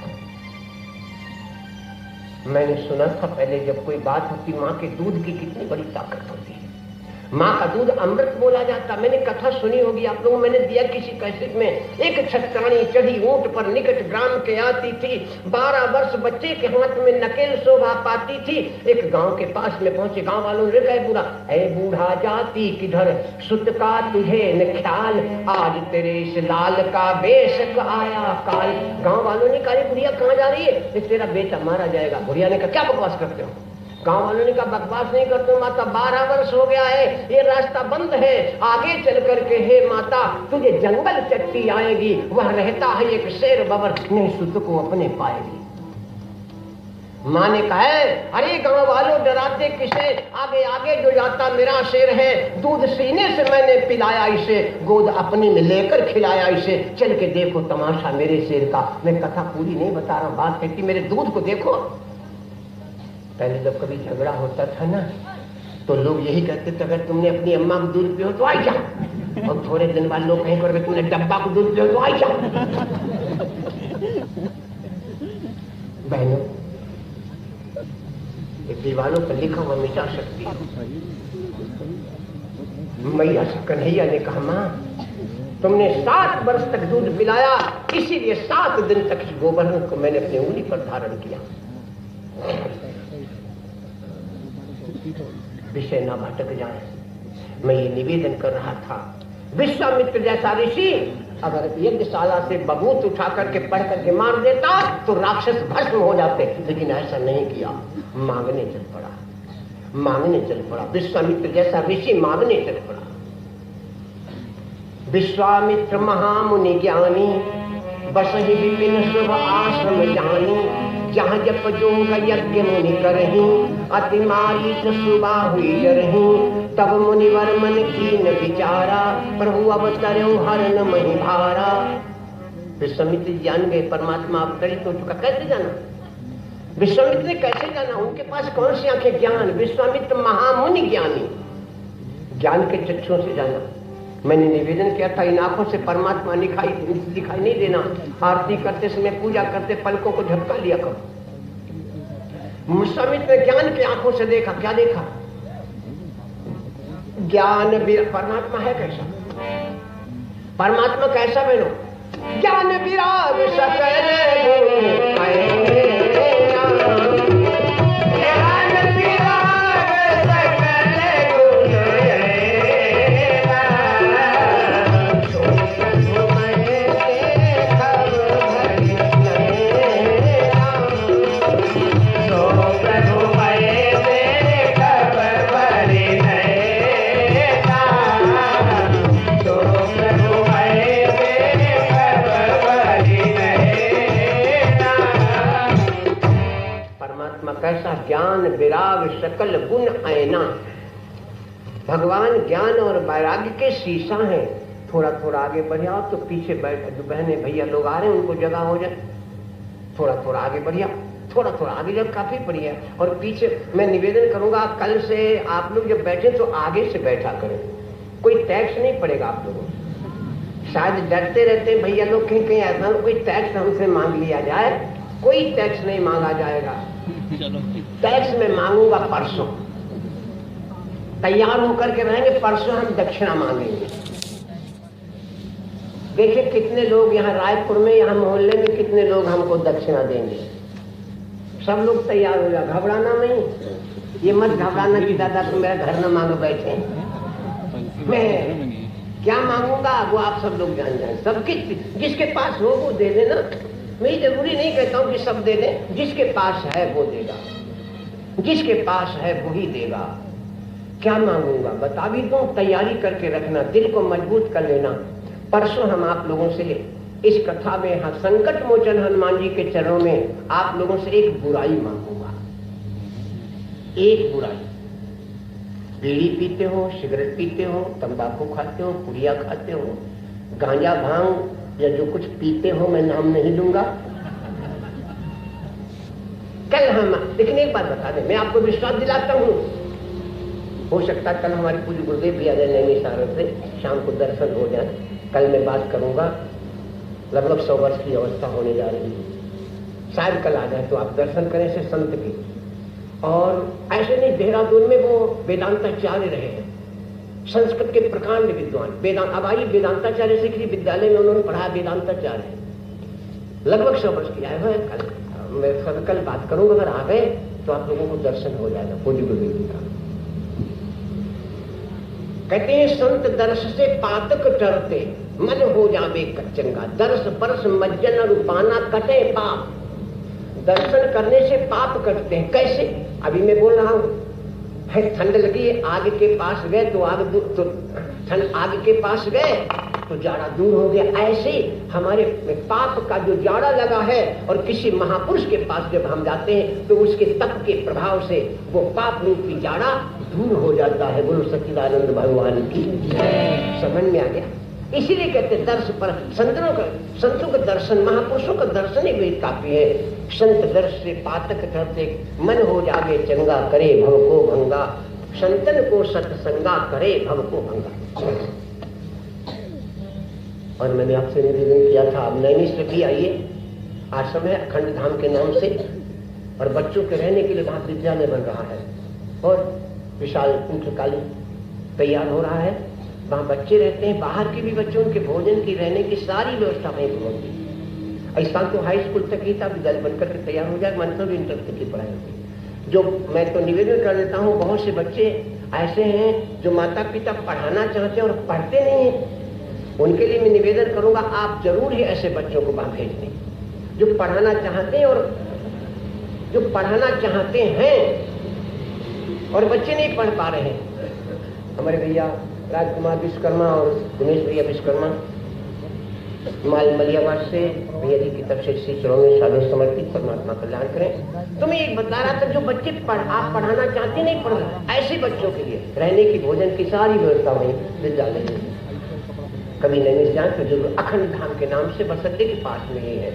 मैंने सुना था पहले जब कोई बात होती माँ के दूध की कितनी बड़ी ताकत होती है। माँ का दूध अमृत बोला जाता। मैंने कथा सुनी होगी आप लोगों, मैंने दिया किसी कैसेट में। एक छत्राणी चढ़ी ऊंट पर, निकट ग्राम के आती थी, 12 वर्ष बच्चे के हाथ में नकेल शोभा पाती थी। एक गांव के पास में पहुंचे, गांव वालों ने कहा, बूढ़ा ऐ बूढ़ा जाती किधर, सुत का तुझे न ख्याल, आज तेरे इस लाल का बेशक आया काल। गांव वालों ने कहा, बुढ़िया कहाँ जा रही है? तेरा बेटा मारा जाएगा। बुढ़िया ने कहा, क्या बकवास करते हो? गांव वालों ने कहा, बकवास नहीं करते माता, 12 वर्ष हो गया है, ये रास्ता बंद है, आगे चल करके हे माता तुझे जंगल चट्टी आएगी, वह रहता है एक शेर बबर, नहीं सुत को अपने पाएगी। माँ ने कहा, अरे गांव वालों डराते किसे, आगे आगे जो जाता मेरा शेर है, दूध सीने से मैंने पिलाया इसे, गोद अपनी में लेकर खिलाया इसे, चल के देखो तमाशा मेरे शेर का। मैं कथा पूरी नहीं बता रहा, बात कहती मेरे दूध को देखो। पहले जब कभी झगड़ा होता था ना तो लोग यही कहते थे, अगर तुमने अपनी अम्मा को दूध पियो तो आई जा, और थोड़े दिन बाद लोग कहीं करके तुमने डब्बा को दूध पियो तो आई जा। बहनों, दीवालों पर लिखा हुआ मिटा सकती है। मैया कन्हैया ने कहा, माँ तुमने 7 वर्ष तक दूध पिलाया, इसीलिए 7 दिन तक इस गोवर्धन को मैंने अपनी उंगली पर धारण किया। विषय ना भटक जाए, मैं ये निवेदन कर रहा था। विश्वामित्र जैसा ऋषि अगर यज्ञशाला से बबूत उठा करके पढ़ करके मार देता तो राक्षस भस्म हो जाते, लेकिन ऐसा नहीं किया, मांगने चल पड़ा, मांगने चल पड़ा। विश्वामित्र जैसा ऋषि मांगने चल पड़ा। विश्वामित्र महामुनि ज्ञानी, बस ही विपिन शुभ आश्रम जानी, जहाँ जप जोग यज्ञ मुनि करही, अति मारीच सुबा हुई जरही, तब मुनिवर मन कीन विचारा, प्रभु अवतरो हरन मही भारा। विश्वामित्र जान गए परमात्मा अवतरित हो चुका। कैसे जाना? विश्वामित्र ने कैसे जाना? उनके पास कौन सी आंखें? ज्ञान। विश्वामित्र महामुनि ज्ञानी, ज्ञान के चक्षुओं से जाना। मैंने निवेदन किया था इन आंखों से परमात्मा दिखाई नहीं देना। आरती करते समय, पूजा करते पलकों को झपका लिया करो। विश्वामित्र ने ज्ञान की आंखों से देखा। क्या देखा? ज्ञान। परमात्मा है कैसा? परमात्मा कैसा बनो? ज्ञान विराग सकल गुण आए, कैसा? ज्ञान विराग सकल गुण आयना। भगवान ज्ञान और वैराग्य के शीशा हैं। थोड़ा थोड़ा आगे बढ़िया तो पीछे बैठ, जो बहने भैया लोग आ रहे हैं उनको जगह हो जाए। थोड़ा थोड़ा आगे बढ़िया, थोड़ा थोड़ा आगे जब काफी बढ़िया। और पीछे मैं निवेदन करूंगा कल से आप लोग जब बैठे तो आगे से बैठा करें। कोई टैक्स नहीं पड़ेगा आप लोगों को। शायद डरते रहते हैं भैया लोग कहीं कहीं ऐसा कोई टैक्स हमसे मांग लिया जाए। कोई टैक्स नहीं मांगा जाएगा। टैक्स में मांगूंगा परसों। तैयार होकर के रहेंगे, परसों हम दक्षिणा मांगेंगे। देखिए कितने लोग यहाँ रायपुर में, यहाँ मोहल्ले में कितने लोग हमको दक्षिणा देंगे। सब लोग तैयार हो जाए, घबराना नहीं। ये मत घबराना कि दादा तुम मेरा घर न मांगो बैठे। मैं क्या मांगूंगा वो आप सब लोग जान जाए। सबके जिसके पास हो वो दे देना। मैं जरूरी नहीं कहता हूं कि सब दे दे। जिसके पास है वो देगा, जिसके पास है वही देगा। क्या मांगूंगा बता भी दूं, तैयारी करके रखना, दिल को मजबूत कर लेना। परसों हम आप लोगों से इस कथा में, हाँ, संकट मोचन हनुमान जी के चरणों में आप लोगों से एक बुराई मांगूंगा। एक बुराई। बीड़ी पीते हो, सिगरेट पीते हो, तंबाकू खाते हो, पुड़िया खाते हो, गांजा भांग या जो कुछ पीते हो, मैं नाम नहीं लूंगा। कल हम, लेकिन एक बात बता दें, मैं आपको विश्वास दिलाता हूं, हो सकता है कल हमारे पूज्य गुरुदेव भी आ जाए नैनी सागर से, शाम को दर्शन हो जाए। कल मैं बात करूंगा, लगभग 100 वर्ष की अवस्था होने जा रही है। शायद कल आ जाए तो आप दर्शन करें से संत की। और ऐसे नहीं, देहरादून में वो वेदांताचार्य रहे हैं, संस्कृत के प्रकांड विद्वान। वेदांत, अब आइए वेदांताचार्य से किसी विद्यालय में उन्होंने पढ़ा, वेदांताचार्य लगभग 100 वर्ष की आए हुए। मैं कल बात करूंगा, अगर आ गए तो आप लोगों को दर्शन हो जाएगा पूज्य गुरुदेव जी का। कहते हैं संत दर्श से पातक टरते, मन हो जावे कच्चंगा। दर्श परस मज्जन रूपाना कटे पाप। दर्शन करने से पाप कटते हैं। कैसे? अभी मैं बोल रहा हूं, है ठंड लगी, आग के पास गए तो आग के पास गए तो जाड़ा दूर हो गया। ऐसे हमारे पाप का जो जाड़ा लगा है, और किसी महापुरुष के पास जब हम जाते हैं तो उसके तप के प्रभाव से वो पाप रूपी जाड़ा दूर हो जाता है। बोलो सच्चिदानंद भगवान की समझ में आ गया। इसीलिए कहते दर्श पर संतों का दर्शन, महापुरुषों का दर्शन ही वेद काफी है। संत दर्श से पातक करते, मन हो जावे चंगा, करे भव को भंगा। संतन को सत्संगा, करे भव को भंगा। और मैंने आपसे निवेदन किया था, अब नैनी से भी आइए, आश्रम है अखंड धाम के नाम से, और बच्चों के रहने के लिए वहां विद्यालय बन रहा है, और विशाल पुस्तकालय तैयार हो रहा है। वहाँ बच्चे रहते हैं, बाहर के भी बच्चों के भोजन की, रहने की सारी व्यवस्था वहीं होती है। इस साल तो हाई स्कूल तक ही था, विद्यालय बनकर के तैयार हो जाए, मतलब इंटर तक की पढ़ाई होती है। जो मैं तो निवेदन कर देता हूँ, बहुत से बच्चे ऐसे हैं जो माता पिता पढ़ाना चाहते हैं और पढ़ते नहीं हैं। उनके लिए मैं निवेदन करूंगा, आप जरूर ही ऐसे बच्चों को वहां भेज दें जो पढ़ाना चाहते हैं, और जो पढ़ाना चाहते हैं और बच्चे नहीं पढ़ पा रहे हैं। हमारे भैया राजकुमार विश्वकर्मा और दिनेश भैया विश्वकर्मा माल मलियाबाद से भैया जी की तरफ से श्री चरणों में साधु समर्पित, परमात्मा कल्याण करें। तो मैं एक बता रहा था, जो बच्चे आप पढ़ाना चाहते नहीं पढ़ रहे, ऐसे बच्चों के लिए रहने की, भोजन की सारी व्यवस्था वहीं विद्यालय में। कभी नहीं जाए तो जो अखंड धाम के नाम से बस अड्डे के पास में ही है,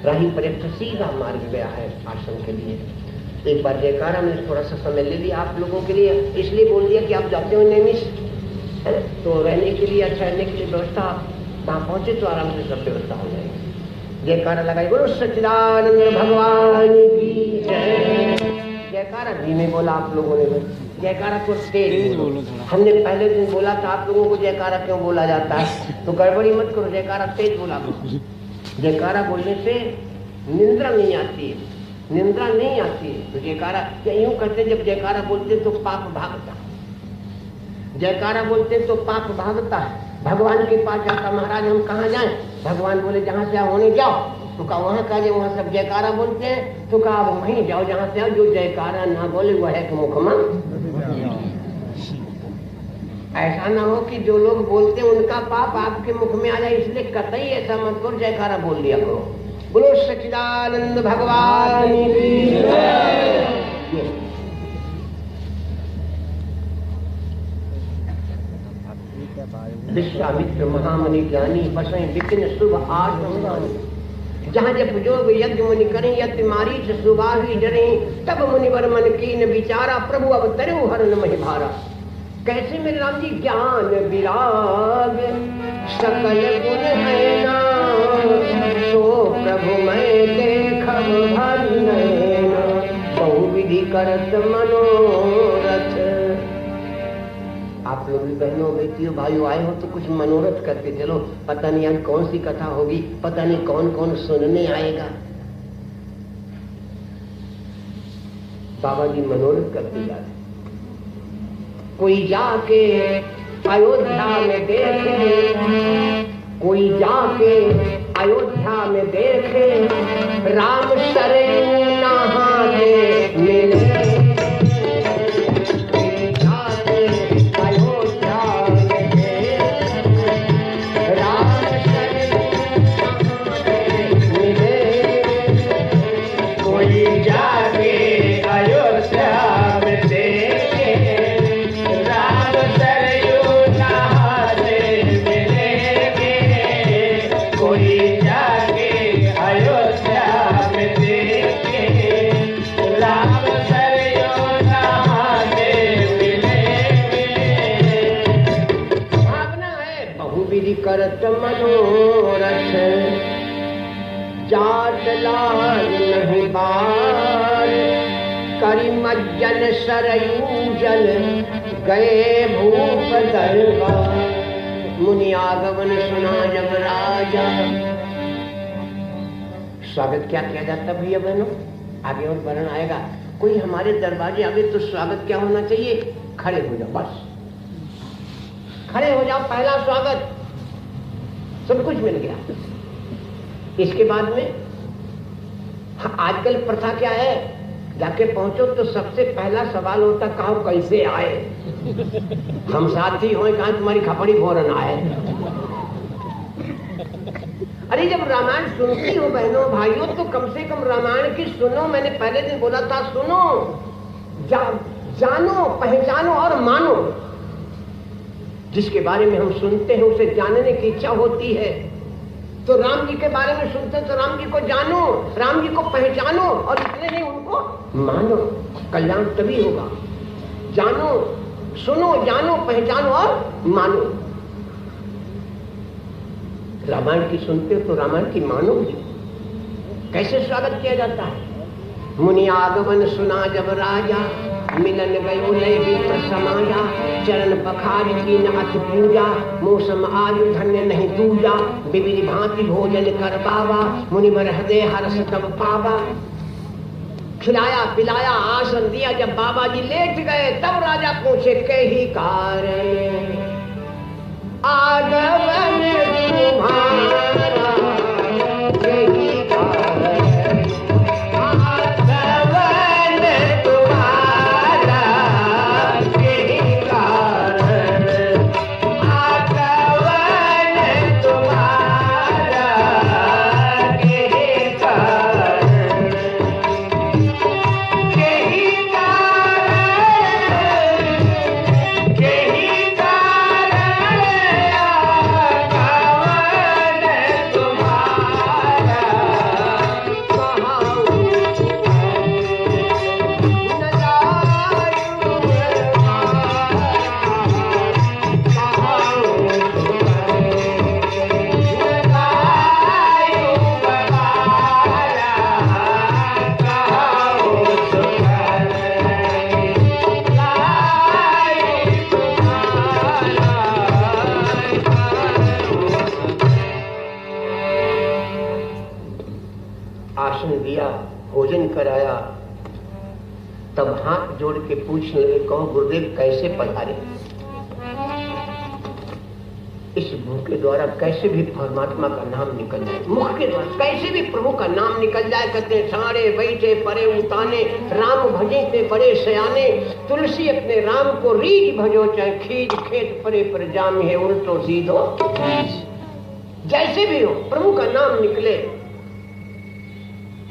राही पर्यटन सीधा मार्ग गया है आश्रम के लिए। एक बार जयकारा मैंने थोड़ा सा समय ले लिया आप लोगों के लिए, इसलिए बोल दिया कि आप जाते हो नैमिष है तो रहने के लिए, अच्छा रहने के लिए व्यवस्था, वहाँ पहुंचे तो आराम से सब व्यवस्था हो जाएगी। जयकारा लगाई, बोलो सच्चिदानंद भगवान की जय। जयकारा धीमे बोला आप लोगों ने, जयकारा तो तेज बोलो। हमने पहले दिन बोला था आप लोगों को जयकारा क्यों बोला जाता है, तो गड़बड़ी मत करो, जयकारा तेज बोला करो। जयकारा बोलने से निंद्रा नहीं आती है, निंद्रा नहीं आती है। तो जयकारा यूं करते, जब जयकारा बोलते तो पाप भागता, जयकारा बोलते तो पाप भागता है। भगवान के पास जाता, महाराज हम कहाँ जाएं? भगवान बोले जहाँ से होने जाओ। तो कहा वहाँ का जो वहाँ सब जयकारा बोलते हैं, तो कहा वहीं जाओ जहाँ से आओ, जो जयकारा ना बोले वह है मुखमा। ऐसा ना हो कि जो लोग बोलते हैं उनका पाप आपके मुख में आ जाए, इसलिए कतई ऐसा मत करो, जयकारा बोल दिया करो। बोलो सच्चिदानंद भगवान की जय। विश्वामित्र महामुनि ज्ञानी बसें विपिन शुभ आश्रम, जहाँ जब जोग यज्ञ मुनि करें, यज्ञ मारीच सुबाही डरे, तब मुनिवर मन कीन विचारा, प्रभु अब तरु हरन महि भारा। कैसे मेरे राम जी? ज्ञान विराग सकल गुण है ना, सो प्रभु मैं देखब भर नैना, बहु विधि करत मनोरथ। आप लोग भी बहनों बेटियों भाइयों आए हो तो कुछ मनोरथ करके चलो। पता नहीं आज कौन सी कथा होगी, पता नहीं कौन कौन सुनने आएगा। बाबा जी मनोरथ करते जा रहे। कोई जाके अयोध्या में देखे, कोई जाके अयोध्या में देखे, राम सरयू नहाते मिले। करत मनोरथ, जात लाल नहीं बार, करी मज्जन सरयू जल, गए भूप दरबार। मुनि आगमन सुना जब राजा। स्वागत क्या किया जाता भैया बहनों? आगे और वर्णन आएगा। कोई हमारे दरवाजे आगे तो स्वागत क्या होना चाहिए? खड़े हो जाओ, बस खड़े हो जाओ, पहला स्वागत, सब कुछ मिल गया। इसके बाद में आजकल प्रथा क्या है, जाके पहुंचो तो सबसे पहला सवाल होता कहाँ कैसे आए। हम साथी हो कहाँ तुम्हारी खपड़ी फोरन आए। अरे जब रामायण सुनती हो बहनों भाइयों तो कम से कम रामायण की सुनो। मैंने पहले दिन बोला था सुनो, जानो, पहचानो और मानो। जिसके बारे में हम सुनते हैं उसे जानने की इच्छा होती है। तो राम जी के बारे में सुनते तो राम जी को जानो, राम जी को पहचानो और इतने नहीं उनको मानो। कल्याण तभी होगा। जानो, सुनो, जानो, पहचानो और मानो। रामायण की सुनते हो तो रामायण की मानो। कैसे स्वागत किया जाता है? मुनि आगमन सुना जब राजा, मिलन गयो लय विप्र समाया, चरण पखारी की नाथ पूजा, मौसम आयु धन्य नहीं दूजा, विविध भांति भोजन कर पावा, मुनिवर हृदय हर्ष तब पावा। खिलाया पिलाया आसन दिया, जब बाबा जी लेट गए तब राजा पूछे कही कारण, आगमन तुम्हारा यही कारण। भोजन कराया, तब हाथ जोड़ के पूछने लगे, कहो गुरुदेव कैसे पधारे? इस मुख के द्वारा कैसे भी परमात्मा का नाम निकल जाए, मुख के द्वारा कैसे भी प्रभु का नाम निकल जाए। कहते सारे बैठे परे उताने, राम भजे थे बड़े सयाने, तुलसी अपने राम को रीझ भजो, चाहे खींच खेत परे पर जाम है उल्टो सीधो। जैसे भी हो प्रभु का नाम निकले।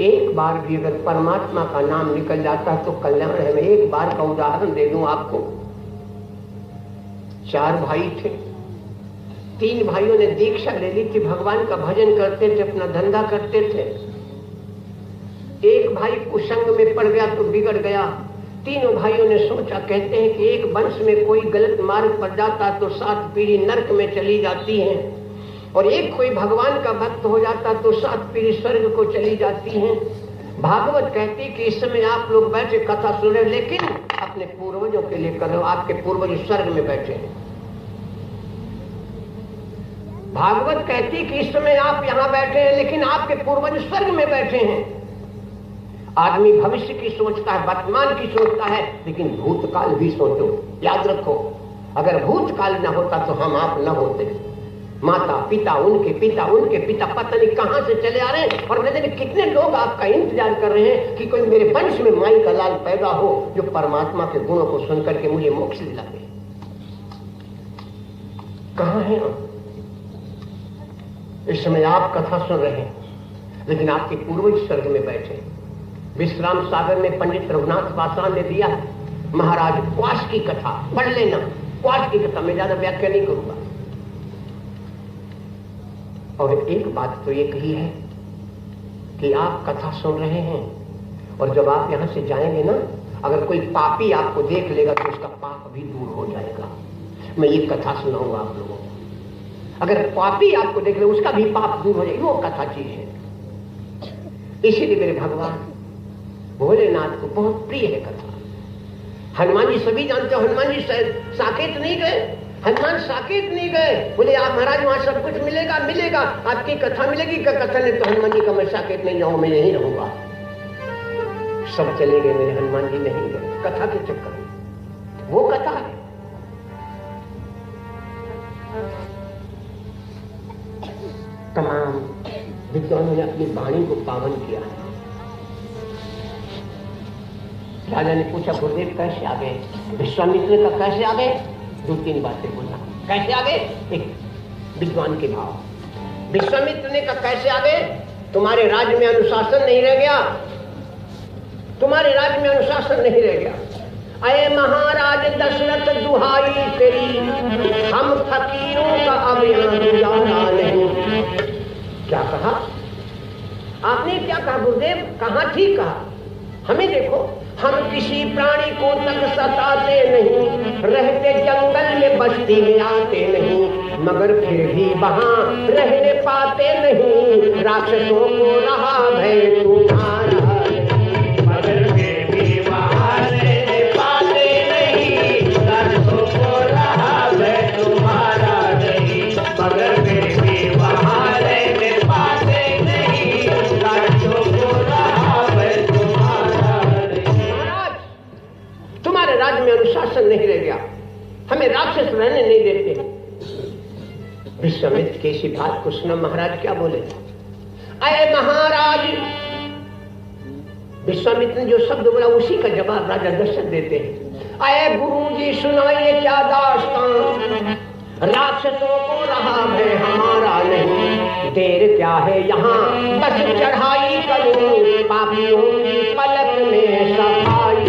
एक बार भी अगर परमात्मा का नाम निकल जाता है तो कल्याण है। मैं एक बार का उदाहरण दे दूं आपको। 4 भाई थे, 3 भाइयों ने दीक्षा ले ली थी, भगवान का भजन करते थे, अपना धंधा करते थे। एक भाई कुसंग में पड़ गया तो बिगड़ गया। तीनों भाइयों ने सोचा, कहते हैं कि एक वंश में कोई गलत मार्ग पर जाता तो 7 पीढ़ी नरक में चली जाती हैं, और एक कोई भगवान का भक्त हो जाता तो 7 पीढ़ी स्वर्ग को चली जाती हैं। भागवत कहती कि इस समय आप लोग बैठे कथा सुन रहे, लेकिन अपने पूर्वजों के लिए कर रहे हो, आपके पूर्वज स्वर्ग में बैठे हैं। भागवत कहती कि इस समय आप यहां बैठे हैं, लेकिन आपके पूर्वज स्वर्ग में बैठे हैं। आदमी भविष्य की सोचता है, वर्तमान की सोचता है, लेकिन भूतकाल भी सोचो। याद रखो, अगर भूतकाल न होता तो हम आप न होते। माता पिता, उनके पिता पता नहीं कहां से चले आ रहे हैं, और न जाने कितने लोग आपका इंतजार कर रहे हैं कि कोई मेरे वंश में माई का लाल पैदा हो जो परमात्मा के गुणों को सुनकर के मुझे मोक्ष दिला दे। कहां है हम? इस समय आप कथा सुन रहे हैं, लेकिन आपके पूर्वज स्वर्ग में बैठे। विश्राम सागर में पंडित रघुनाथ पाषाण ने दिया महाराज क्वाश की कथा, पढ़ लेना। क्वाश की कथा में ज्यादा व्याख्या नहीं करूंगा। और एक बात तो ये कही है कि आप कथा सुन रहे हैं, और जब आप यहां से जाएंगे ना, अगर कोई पापी आपको देख लेगा तो उसका पाप भी दूर हो जाएगा। मैं ये कथा सुनाऊंगा आप लोगों को। अगर पापी आपको देख ले उसका भी पाप दूर हो जाएगा, वो कथा चीज है। इसीलिए मेरे भगवान भोलेनाथ को बहुत प्रिय है कथा। हनुमान जी सभी जानते हो, हनुमान जी साकेत नहीं गए, हनुमान साकेत नहीं गए। बोले आप महाराज वहां सब कुछ मिलेगा, आपकी कथा मिलेगी। कथा ने तो हनुमान जी का मैं साकेत नहीं जाऊं, मैं यहीं रहूंगा। सब चले गए, मेरे हनुमान जी नहीं गए कथा के चक्कर में। वो कथा है। तमाम विद्वानों ने अपनी वाणी को पावन किया है। राजा ने पूछा गुरुदेव कैसे आ गए? विश्वामित्र का कैसे आ गए? 2-3 बातें बोला। कैसे आ गए? एक विद्वान के भाव। विश्वामित्र ने कहा कैसे आ गए? तुम्हारे राज्य में अनुशासन नहीं रह गया, तुम्हारे राज्य में अनुशासन नहीं रह गया। अये महाराज दशरथ दुहाई तेरी, हम फकीरों का अब यहाँ गुजारा नहीं। क्या कहा आपने? क्या कहा गुरुदेव? कहा ठीक कहा। हमें देखो, हम किसी प्राणी को तक सताते नहीं, रहते जंगल में बस्ती में आते नहीं, मगर फिर भी वहां रहने पाते नहीं। राक्षसों को रहा भय तुम्हारा, मगर फिर भी वहां रहने पाते नहीं। राक्षसों को रहा भय तुम्हारा नहीं, मगर फिर भी वहां रहने पाते नहीं। राक्षसों को रहा भय तुम्हारा नहीं। तुम्हारे राज्य में अनुशासन नहीं रह गया, हमें राक्षस रहने नहीं देते। विश्वामित्र की इसी बात को सुना महाराज क्या बोले? अये महाराज, विश्वामित्र ने जो शब्द बोला उसी का जवाब राजा दशरथ देते हैं। अये गुरुजी सुनाइए क्या दास्तान, राक्षसों को रहा भय हमारा नहीं। देर क्या है यहाँ बस चढ़ाई करूं, पापियों की पलक में सफाई।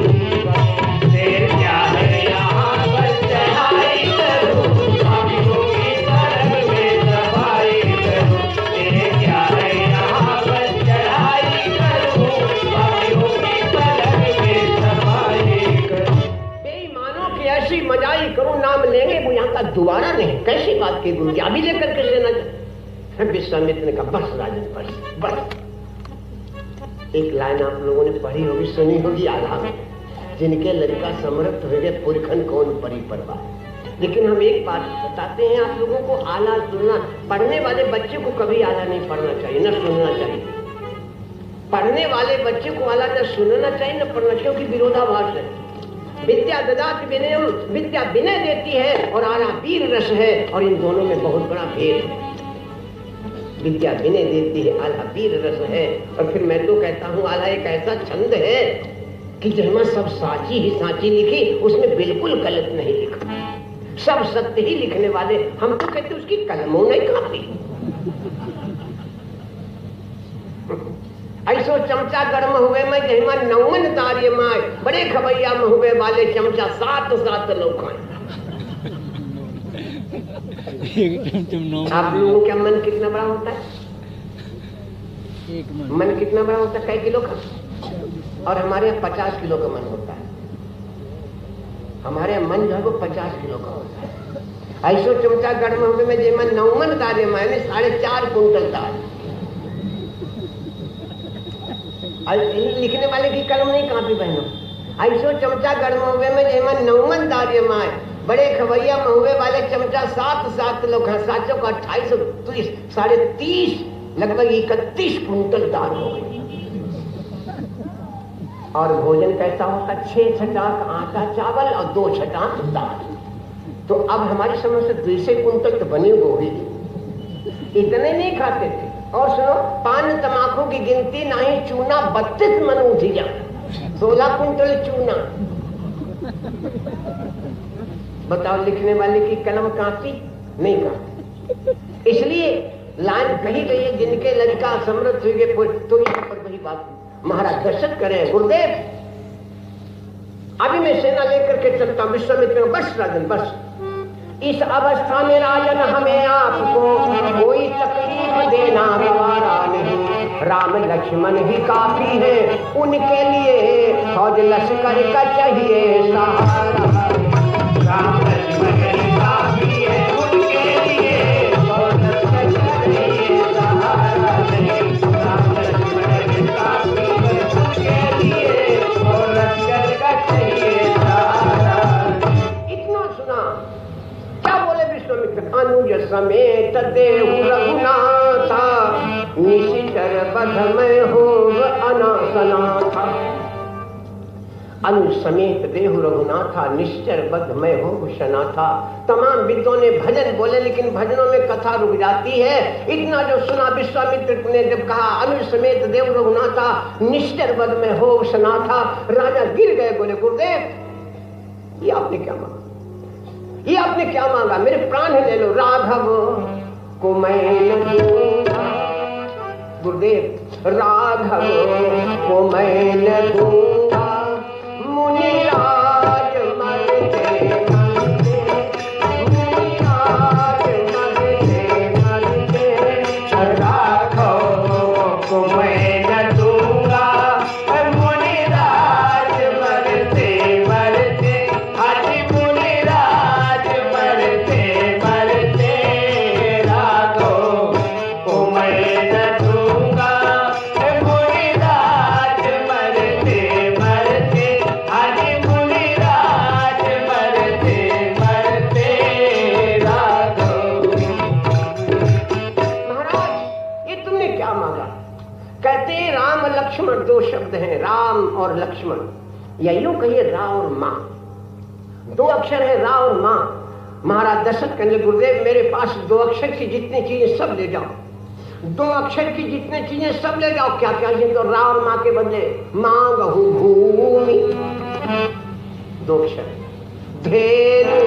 देर क्या है यहाँ बस चढ़ाई करूं, पापियों की पलक में सफाई करूं। देर क्या है यहाँ बस चढ़ाई करूं, पापियों की पलक में सफाई करूं। बेईमानों की ऐसी मजाई करूं, नाम लेंगे वो यहाँ का दोबारा नहीं। कैसी बात की गुरु जी, अभी लेकर के सेना। विश्वामित्र ने कहा बस राजन बस। एक लाइन आप लोगों ने पढ़ी होगी, सुनी होगी आला में, जिनके लड़का समर्थ हो गए पुरखन कौन परी परवाह। लेकिन हम एक बात बताते हैं आप लोगों को, आला सुनना, पढ़ने वाले बच्चे को कभी आला नहीं पढ़ना चाहिए, न सुनना चाहिए। पढ़ने वाले बच्चे को वाला न सुनना चाहिए न पढ़ना, क्योंकि विरोधाभास है। विद्या ददाति विनयम, विद्या विनय देती है और आला वीर रस है, और इन दोनों में बहुत बड़ा भेद है। विद्या विनय देती है, आला वीर रस है। और फिर मैं तो कहता हूँ आला एक ऐसा छंद है कि जिसमें सब साची ही साची लिखी, उसमें बिल्कुल गलत नहीं लिखा, सब सत्य ही लिखने वाले। हम तो कहते उसकी कलमों नहीं काफी। ऐसो चमचा गर्म हुए मैं जहिमा नौमन तार्य माय, बड़े खबैया में हुए वाले चमचा सात सात लोग खाए। आप लोगों का मन कितना बड़ा होता है? मन कितना बड़ा होता है? कई किलो का? और हमारे यहाँ 50 किलो का मन होता है। हमारे यहाँ मन जो है वो 50 किलो का होता है। ऐसो चमचा गर्म हुए में जहिमा नौमन तार्य माय ने 4.5 कुंटल तार। लिखने वाले की कलम नहीं कापी बहनों। ऐसो चमचा गर्म हुए में जहिमा नौमन तार्य माय, बड़े खवैया महुए वाले चमचा सात सात लोग हैं। सातों का 2830, 30.5 लगभग 31 कुंटल दाल हो गई। और भोजन कैसा होता? 6 छटाक आटा चावल और 2 छटाक दाल। तो अब हमारी समझ से 200 कुंटल तो बनी होगी। इतने नहीं खाते थे। और सुनो, पान तमाकू की गिनती नहीं, चूना 32 मन उठी जा, 16 कुंटल चूना। बताओ, लिखने वाले की कलम काफी नहीं काफी। इसलिए लाइन कही गई है, जिनके लड़का समृद्ध हुए तो यहाँ पर वही बात महाराज दर्शन करें। गुरुदेव, अभी मैं सेना लेकर के चलता हूँ विश्वामित्र, बस राजन बस। इस अवस्था में राजन हमें आपको कोई तकलीफ देना गवारा नहीं। राम लक्ष्मण ही काफी है, उनके लिए फौज लश्कर का चाहिए सहारा। राम लक्ष्मण ही काफी है, उनके लिए फौज लश्कर का चाहिए सहारा। राम लक्ष्मण ही काफी है, उनके लिए फौज लश्कर का चाहिए सहारा। इतना सुना, क्या बोले विश्वामित्र? अनुज समेत देहु रघुनाथा, निशिचर बध में होव अनासनाथा। अनुज समेत देहु रघुनाथा, निश्चर बध में होव शनाथा। तमाम विद्वान ने भजन बोले, लेकिन भजनों में कथा रुक जाती है। इतना जो सुना विश्वामित्र ने जब कहा अनुज समेत देहु रघुनाथा, निश्चर बध में होव शनाथा, राजा गिर गए। बोले गुरुदेव, ये आपने क्या मांगा? ये आपने क्या मांगा? मेरे प्राण ले लो। राघव को मैं न दूंगा, गुरुदेव राघव को मैं न दूंगा। मुनिराज मरते मरते, मुनिराज मरते मरते, राघव को मैं न दूंगा। मुनिराज मरते मरते, हरि मुनिराज मरते मरते, राघव को मैं न दूंगा। मुनिराज मरते मरते, हरि मुनिराज मरते मरते, राघव। महाराज, ये तुमने क्या मांगा? कहते हैं राम लक्ष्मण 2 शब्द हैं, राम और लक्ष्मण, या यूं कहिए रा और मां। 2 अक्षर है, रा और मां। महाराज दशरथ कहने गुरुदेव, मेरे पास 2 अक्षर की जितनी चीजें सब ले जाओ, 2 अक्षर की जितनी चीजें सब ले जाओ। क्या क्या? तो रा और मां के बदले मांगहु भूमि 2 अक्षर, धेनु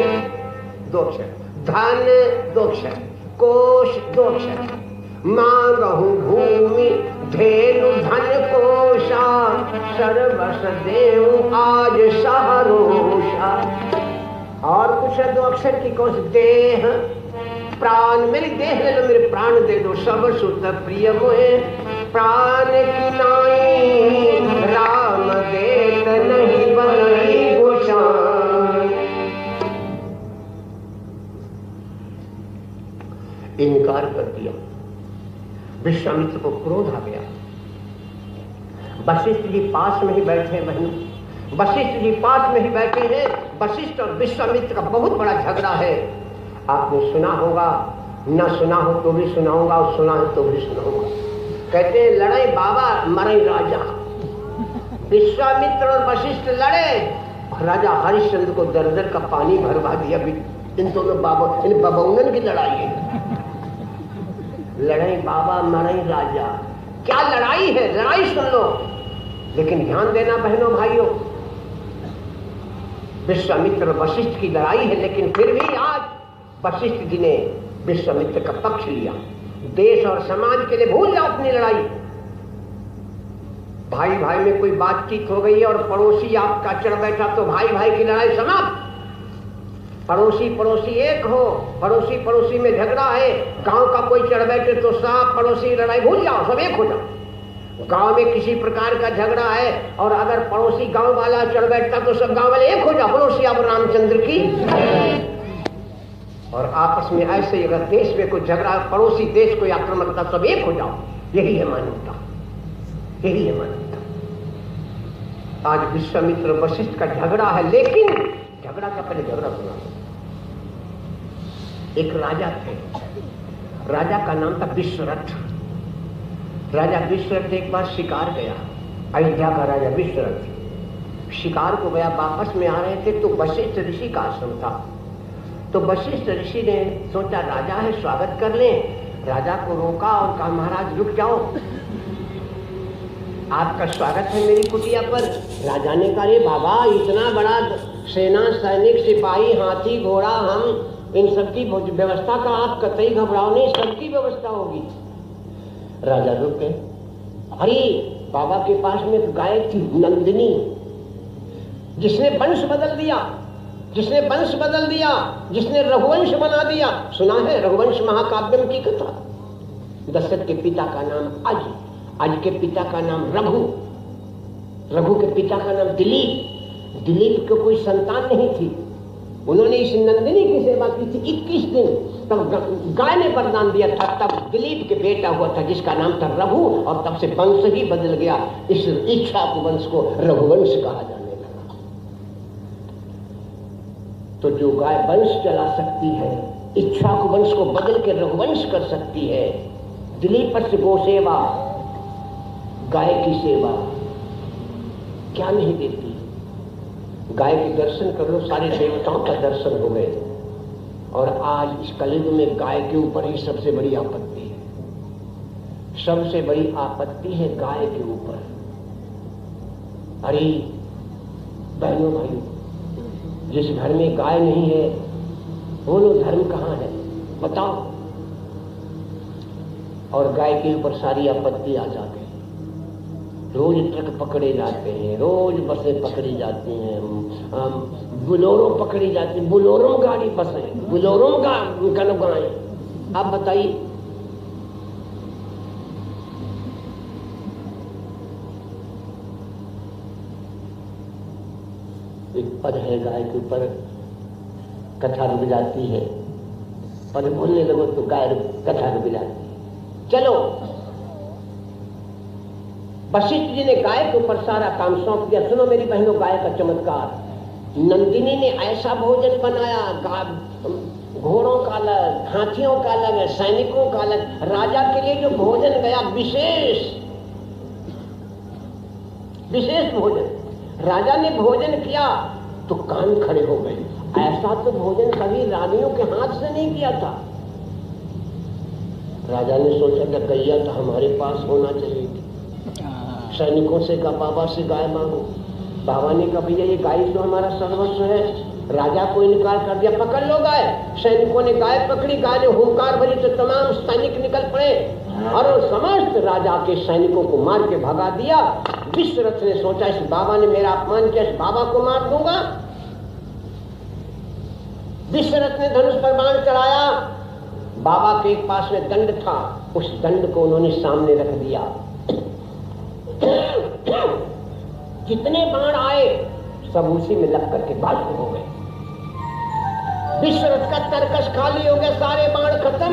2 अक्षर, धन 2 अक्षर, कोश 2 अक्षर। मांगहु भूमि धेनु धन कोशा, सर्वस देव आज सहरोषा। और कुछ है 2 अक्षर की कोश, देह प्राण, मेरी देह ले लो, मेरे प्राण दे दो। सब सुत प्रिय मोहे प्राण की नाई, राम देत नहीं बनई भूषण। इनकार कर दिया। विश्वामित्र को क्रोध आ गया। वशिष्ठ जी पास में ही बैठे हैं बहनों, वशिष्ठ जी पास में ही बैठे हैं। वशिष्ठ और विश्वामित्र का बहुत बड़ा झगड़ा है। आपने सुना होगा, न सुना हो तो भी सुनाऊंगा, और सुना है तो भी सुनाऊंगा। कहते हैं लड़ाई बाबा मरई राजा। विश्वामित्र और वशिष्ठ लड़े, राजा हरिश्चंद्र को दर-दर का पानी भरवा दिया। इन दोनों इन बबौनन की लड़ाई है। लड़ाई बाबा मरई राजा। क्या लड़ाई है, लड़ाई सुन लो, लेकिन ध्यान देना बहनों भाइयों, विश्वामित्र और वशिष्ठ की लड़ाई है, लेकिन फिर भी आज वशिष्ठ जी ने विश्वामित्र का पक्ष लिया। देश और समाज के लिए भूल जाओ अपनी लड़ाई। भाई भाई में कोई बातचीत हो गई है और पड़ोसी आपका चढ़ बैठा तो भाई भाई की लड़ाई समाप्त। पड़ोसी पड़ोसी एक हो, पड़ोसी पड़ोसी में झगड़ा है, गांव का कोई चढ़ बैठे तो सब पड़ोसी लड़ाई भूल जाओ, सब एक हो जाओ। गांव में किसी प्रकार का झगड़ा है और अगर पड़ोसी गांव वाला चढ़ बैठता तो सब गांव वाले एक हो जाओ, पड़ोसी अब रामचंद्र की। और आपस में ऐसे ही अगर देश में कोई झगड़ा, पड़ोसी देश को आक्रमण करता, सब एक हो जाओ। यही है मानवता, यही है मानवता। आज विश्वामित्र वशिष्ठ का झगड़ा है, लेकिन झगड़ा का पहले झगड़ा सुना। एक राजा थे, राजा का नाम था विश्वरथ। राजा विश्वरथ एक बार शिकार गया, अयोध्या का राजा विश्वरथ शिकार को गया, वापस में आ रहे थे तो वशिष्ठ ऋषि का आश्रम था। तो वशिष्ठ ऋषि ने सोचा राजा है स्वागत कर लें। राजा को रोका और कहा महाराज रुक जाओ, आपका स्वागत है मेरी कुटिया पर। राजा ने कहा रे बाबा, इतना बड़ा सेना सैनिक सिपाही हाथी घोड़ा, हम इन सबकी व्यवस्था का आप कतई घबराओ नहीं, सबकी व्यवस्था होगी। राजा रुक गए। अरे बाबा के पास में गाय थी नंदिनी, जिसने वंश बदल दिया, जिसने वंश बदल दिया, जिसने रघुवंश बना दिया। सुना है रघुवंश महाकाव्यम की कथा। दशरथ के पिता का नाम अज, अज के पिता का नाम रघु, रघु के पिता का नाम दिलीप, दिलीप को कोई संतान नहीं थी। उन्होंने इस नंदिनी की सेवा की थी 21 दिन, तब गाय ने वरदान दिया था, तब दिलीप के बेटा हुआ था जिसका नाम था रघु, और तब से वंश ही बदल गया। इस इक्ष्वाकु वंश को रघुवंश कहा जाने लगा। तो जो गाय वंश चला सकती है, इक्ष्वाकु वंश को बदल के रघुवंश कर सकती है, दिलीप से गो सेवा, गाय की सेवा क्या नहीं देती। गाय के दर्शन कर लो, सारे देवताओं का दर्शन हो गए। और आज इस कलयुग में गाय के ऊपर ही सबसे बड़ी आपत्ति है, सबसे बड़ी आपत्ति है गाय के ऊपर। अरे बहनों भाइयों, जिस घर में गाय नहीं है वो लोग धर्म कहाँ है बताओ। और गाय के ऊपर सारी आपत्ति आ जाती है। रोज ट्रक पकड़े जाते हैं, रोज बसें पकड़ी जाती हैं, बुलोरो पकड़ी जाती है, बुलोरो गाड़ी बसें, बुलोरो गाय। आप बताइए, एक पद है गाय के ऊपर, कथा रुक जाती है, पद बोलने लगो तो गाय कथा रुक जाती है। चलो, वशिष्ठ जी ने गाय के ऊपर सारा काम सौंप दिया। सुनो मेरी बहनों, गाय का चमत्कार। नंदिनी ने ऐसा भोजन बनाया, घोड़ों का अलग, हाथियों का अलग, सैनिकों का अलग। राजा के लिए जो भोजन गया विशेष भोजन, राजा ने भोजन किया तो कान खड़े हो गए। ऐसा तो भोजन कभी रानियों के हाथ से नहीं किया था। राजा ने सोचा कि गैया तो हमारे पास होना चाहिए। सैनिकों से कहा बाबा से गाय मांगो। बाबा ने कहा भैया ये गाय तो हमारा सर्वस्व है। राजा को इनकार कर दिया, पकड़ लो गाय। सैनिकों ने गाय पकड़ी, गाय ने हुंकार भरी तो तमाम सैनिक निकल पड़े और समस्त राजा के सैनिकों को मार के भगा दिया। विश्वरथ ने सोचा इस बाबा ने मेरा अपमान किया, इस बाबा को मार दूंगा। विश्वरथ ने धनुष पर बाण चढ़ाया। बाबा के पास में दंड था, उस दंड को उन्होंने सामने रख दिया। जितने बाण आए सब उसी में लग करके बाष्प हो गए। विश्वरथ का तरकश खाली हो गया, सारे बाण खत्म।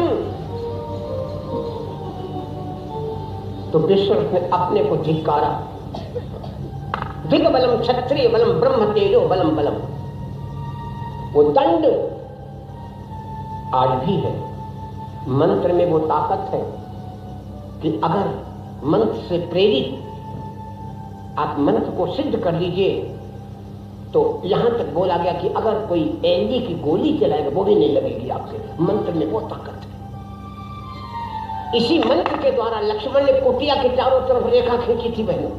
तो विश्वरथ ने अपने को धिक्कारा। दिग बलम क्षत्रिय बलम ब्रह्म तेजो बलम बलम। वो दंड आज भी है। मंत्र में वो ताकत है कि अगर मंत्र से प्रेरित आप मंत्र को सिद्ध कर लीजिए। तो यहां तक बोला गया कि अगर कोई एली की गोली चलाएगा वो भी नहीं लगेगी आपसे, मंत्र में वो ताकत है। इसी मंत्र के द्वारा लक्ष्मण ने कुटिया के चारों तरफ रेखा खींची थी बहनों।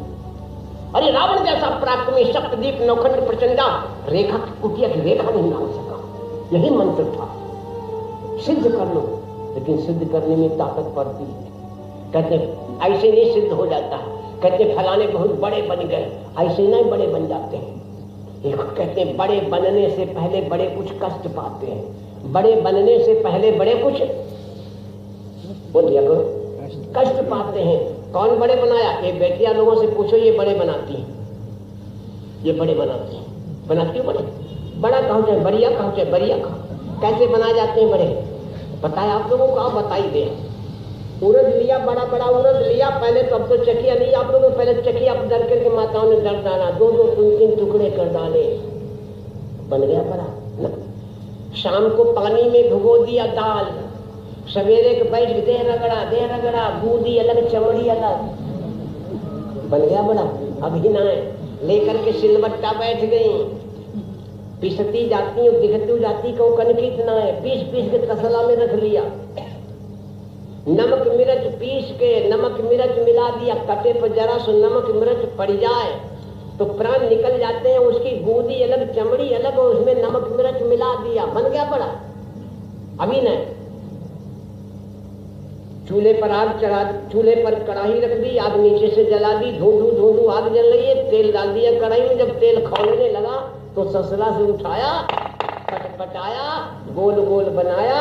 अरे रावण जैसा पराक्रमी सप्तदीप नौखंड प्रचंडा रेखा कुटिया की रेखा नहीं नाम सका। यही मंत्र था, सिद्ध कर लो। लेकिन सिद्ध करने में ताकत पड़ती है। कहते ऐसे नहीं सिद्ध हो जाता। कहते फलाने बहुत बड़े बन गए, ऐसे नहीं बड़े बन जाते हैं। कहते हैं बड़े बनने से पहले बड़े कुछ कष्ट पाते हैं, बड़े बनने से पहले बड़े कुछ बोलिए कष्ट पाते हैं। कौन बड़े बनाया? ये बेटियां लोगों से पूछो, ये बड़े बनाती हैं, ये बड़े बनाती हैं। बनाती हो बड़े? बड़ा कहो चाहे बढ़िया कहो चाहे बढ़िया कहो, कैसे बनाए जाते हैं बड़े? बताया आप लोगों को? आप बताई दे। उड़द लिया, बड़ा बड़ा उड़द लिया पहले, तो अब तो चकिया नहीं, आप लोगों ने पहले चकिया दर करके माताओं ने दर डाला, दो दो तीन तीन टुकड़े कर डाले, बन गया बड़ा ना। शाम को पानी में भिगो दिया दाल, सवेरे के बैठ दे रगड़ा बूदी अलग चमड़ी अलग, बन गया बड़ा। अभी ना लेकर के सिलबट्टा बैठ गई, पिसती जाती हूँ दिखती जाती को कनकी इतना है, पीस पीस के तसला में रख लिया। नमक मिर्च पीस के नमक मिर्च मिला दिया, कटे पर जरा सो नमक मिर्च पड़ जाए तो प्राण निकल जाते हैं। उसकी बूंदी अलग चमड़ी अलग और उसमें नमक मिर्च मिला दिया, बन गया बड़ा। अभी नहीं, चूल्हे पर आग चढ़ा, चूल्हे पर कढ़ाई रख दी, आग नीचे से जला दी, धूंधू धूंधू आग जल रही है, तेल डाल दिया कढ़ाई में। जब तेल खौलने लगा तो ससला से उठाया, पटपटाया, गोल गोल बनाया,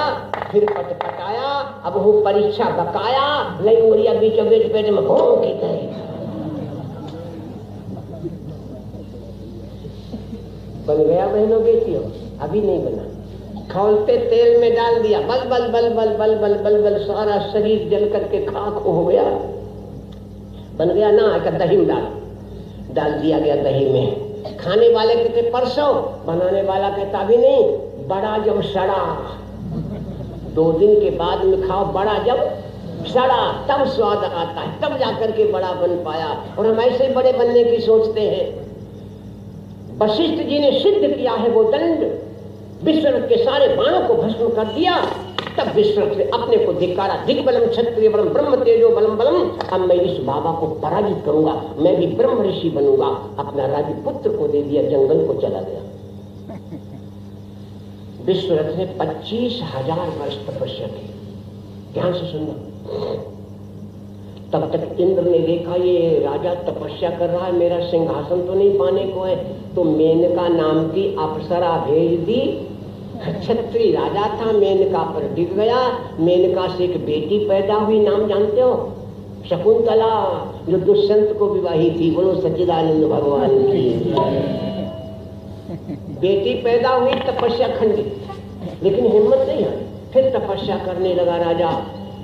फिर पटपटाया। अब वो परीक्षा बकाया, नहीं मोरिया बीचों बीच पेट में भोंक की गई। बन गया बहनों बेटियों? अभी नहीं बना। खौलते तेल में डाल दिया, बल बल बल बल बल बल बल बल, सारा शरीर जल करके खाक हो गया, बन गया ना। एक दही में डाल दिया गया। दही में खाने वाले कहते परसों, बनाने वाला कहता अभी नहीं, बड़ा जब सड़ा, 2 दिन के बाद में खाओ, बड़ा जब सड़ा तब स्वाद आता है, तब जाकर के बड़ा बन पाया। और हम ऐसे बड़े बनने की सोचते हैं। वशिष्ठ जी ने सिद्ध किया है वो दंड, विश्वरथ के सारे बाणों को भस्म कर दिया। तब विश्वरथ ने अपने को धिक्कारा, दिग्बलम क्षत्रिय बलम ब्रह्म तेजो बलम बलम, अब मैं इस बाबा को पराजित करूंगा, मैं भी ब्रह्म ऋषि बनूंगा। अपना राज्य पुत्र को दे दिया, जंगल को चला गया। विश्वरथ ने 25,000 वर्ष तपस्या की। ध्यान से सुनना। तब तक इंद्र ने देखा ये राजा तपस्या कर रहा है, मेरा सिंहासन तो नहीं पाने को है, तो मेनका नाम की अप्सरा भेज दी। क्षत्रिय राजा था, मेनका पर डिग गया। मेनका से एक बेटी पैदा हुई, नाम जानते हो? शकुंतला, जो दुष्यंत को विवाही थी। बोलो सच्चिदानंद भगवान की। बेटी पैदा हुई, तपस्या खंडित, लेकिन हिम्मत नहीं है, फिर तपस्या करने लगा राजा।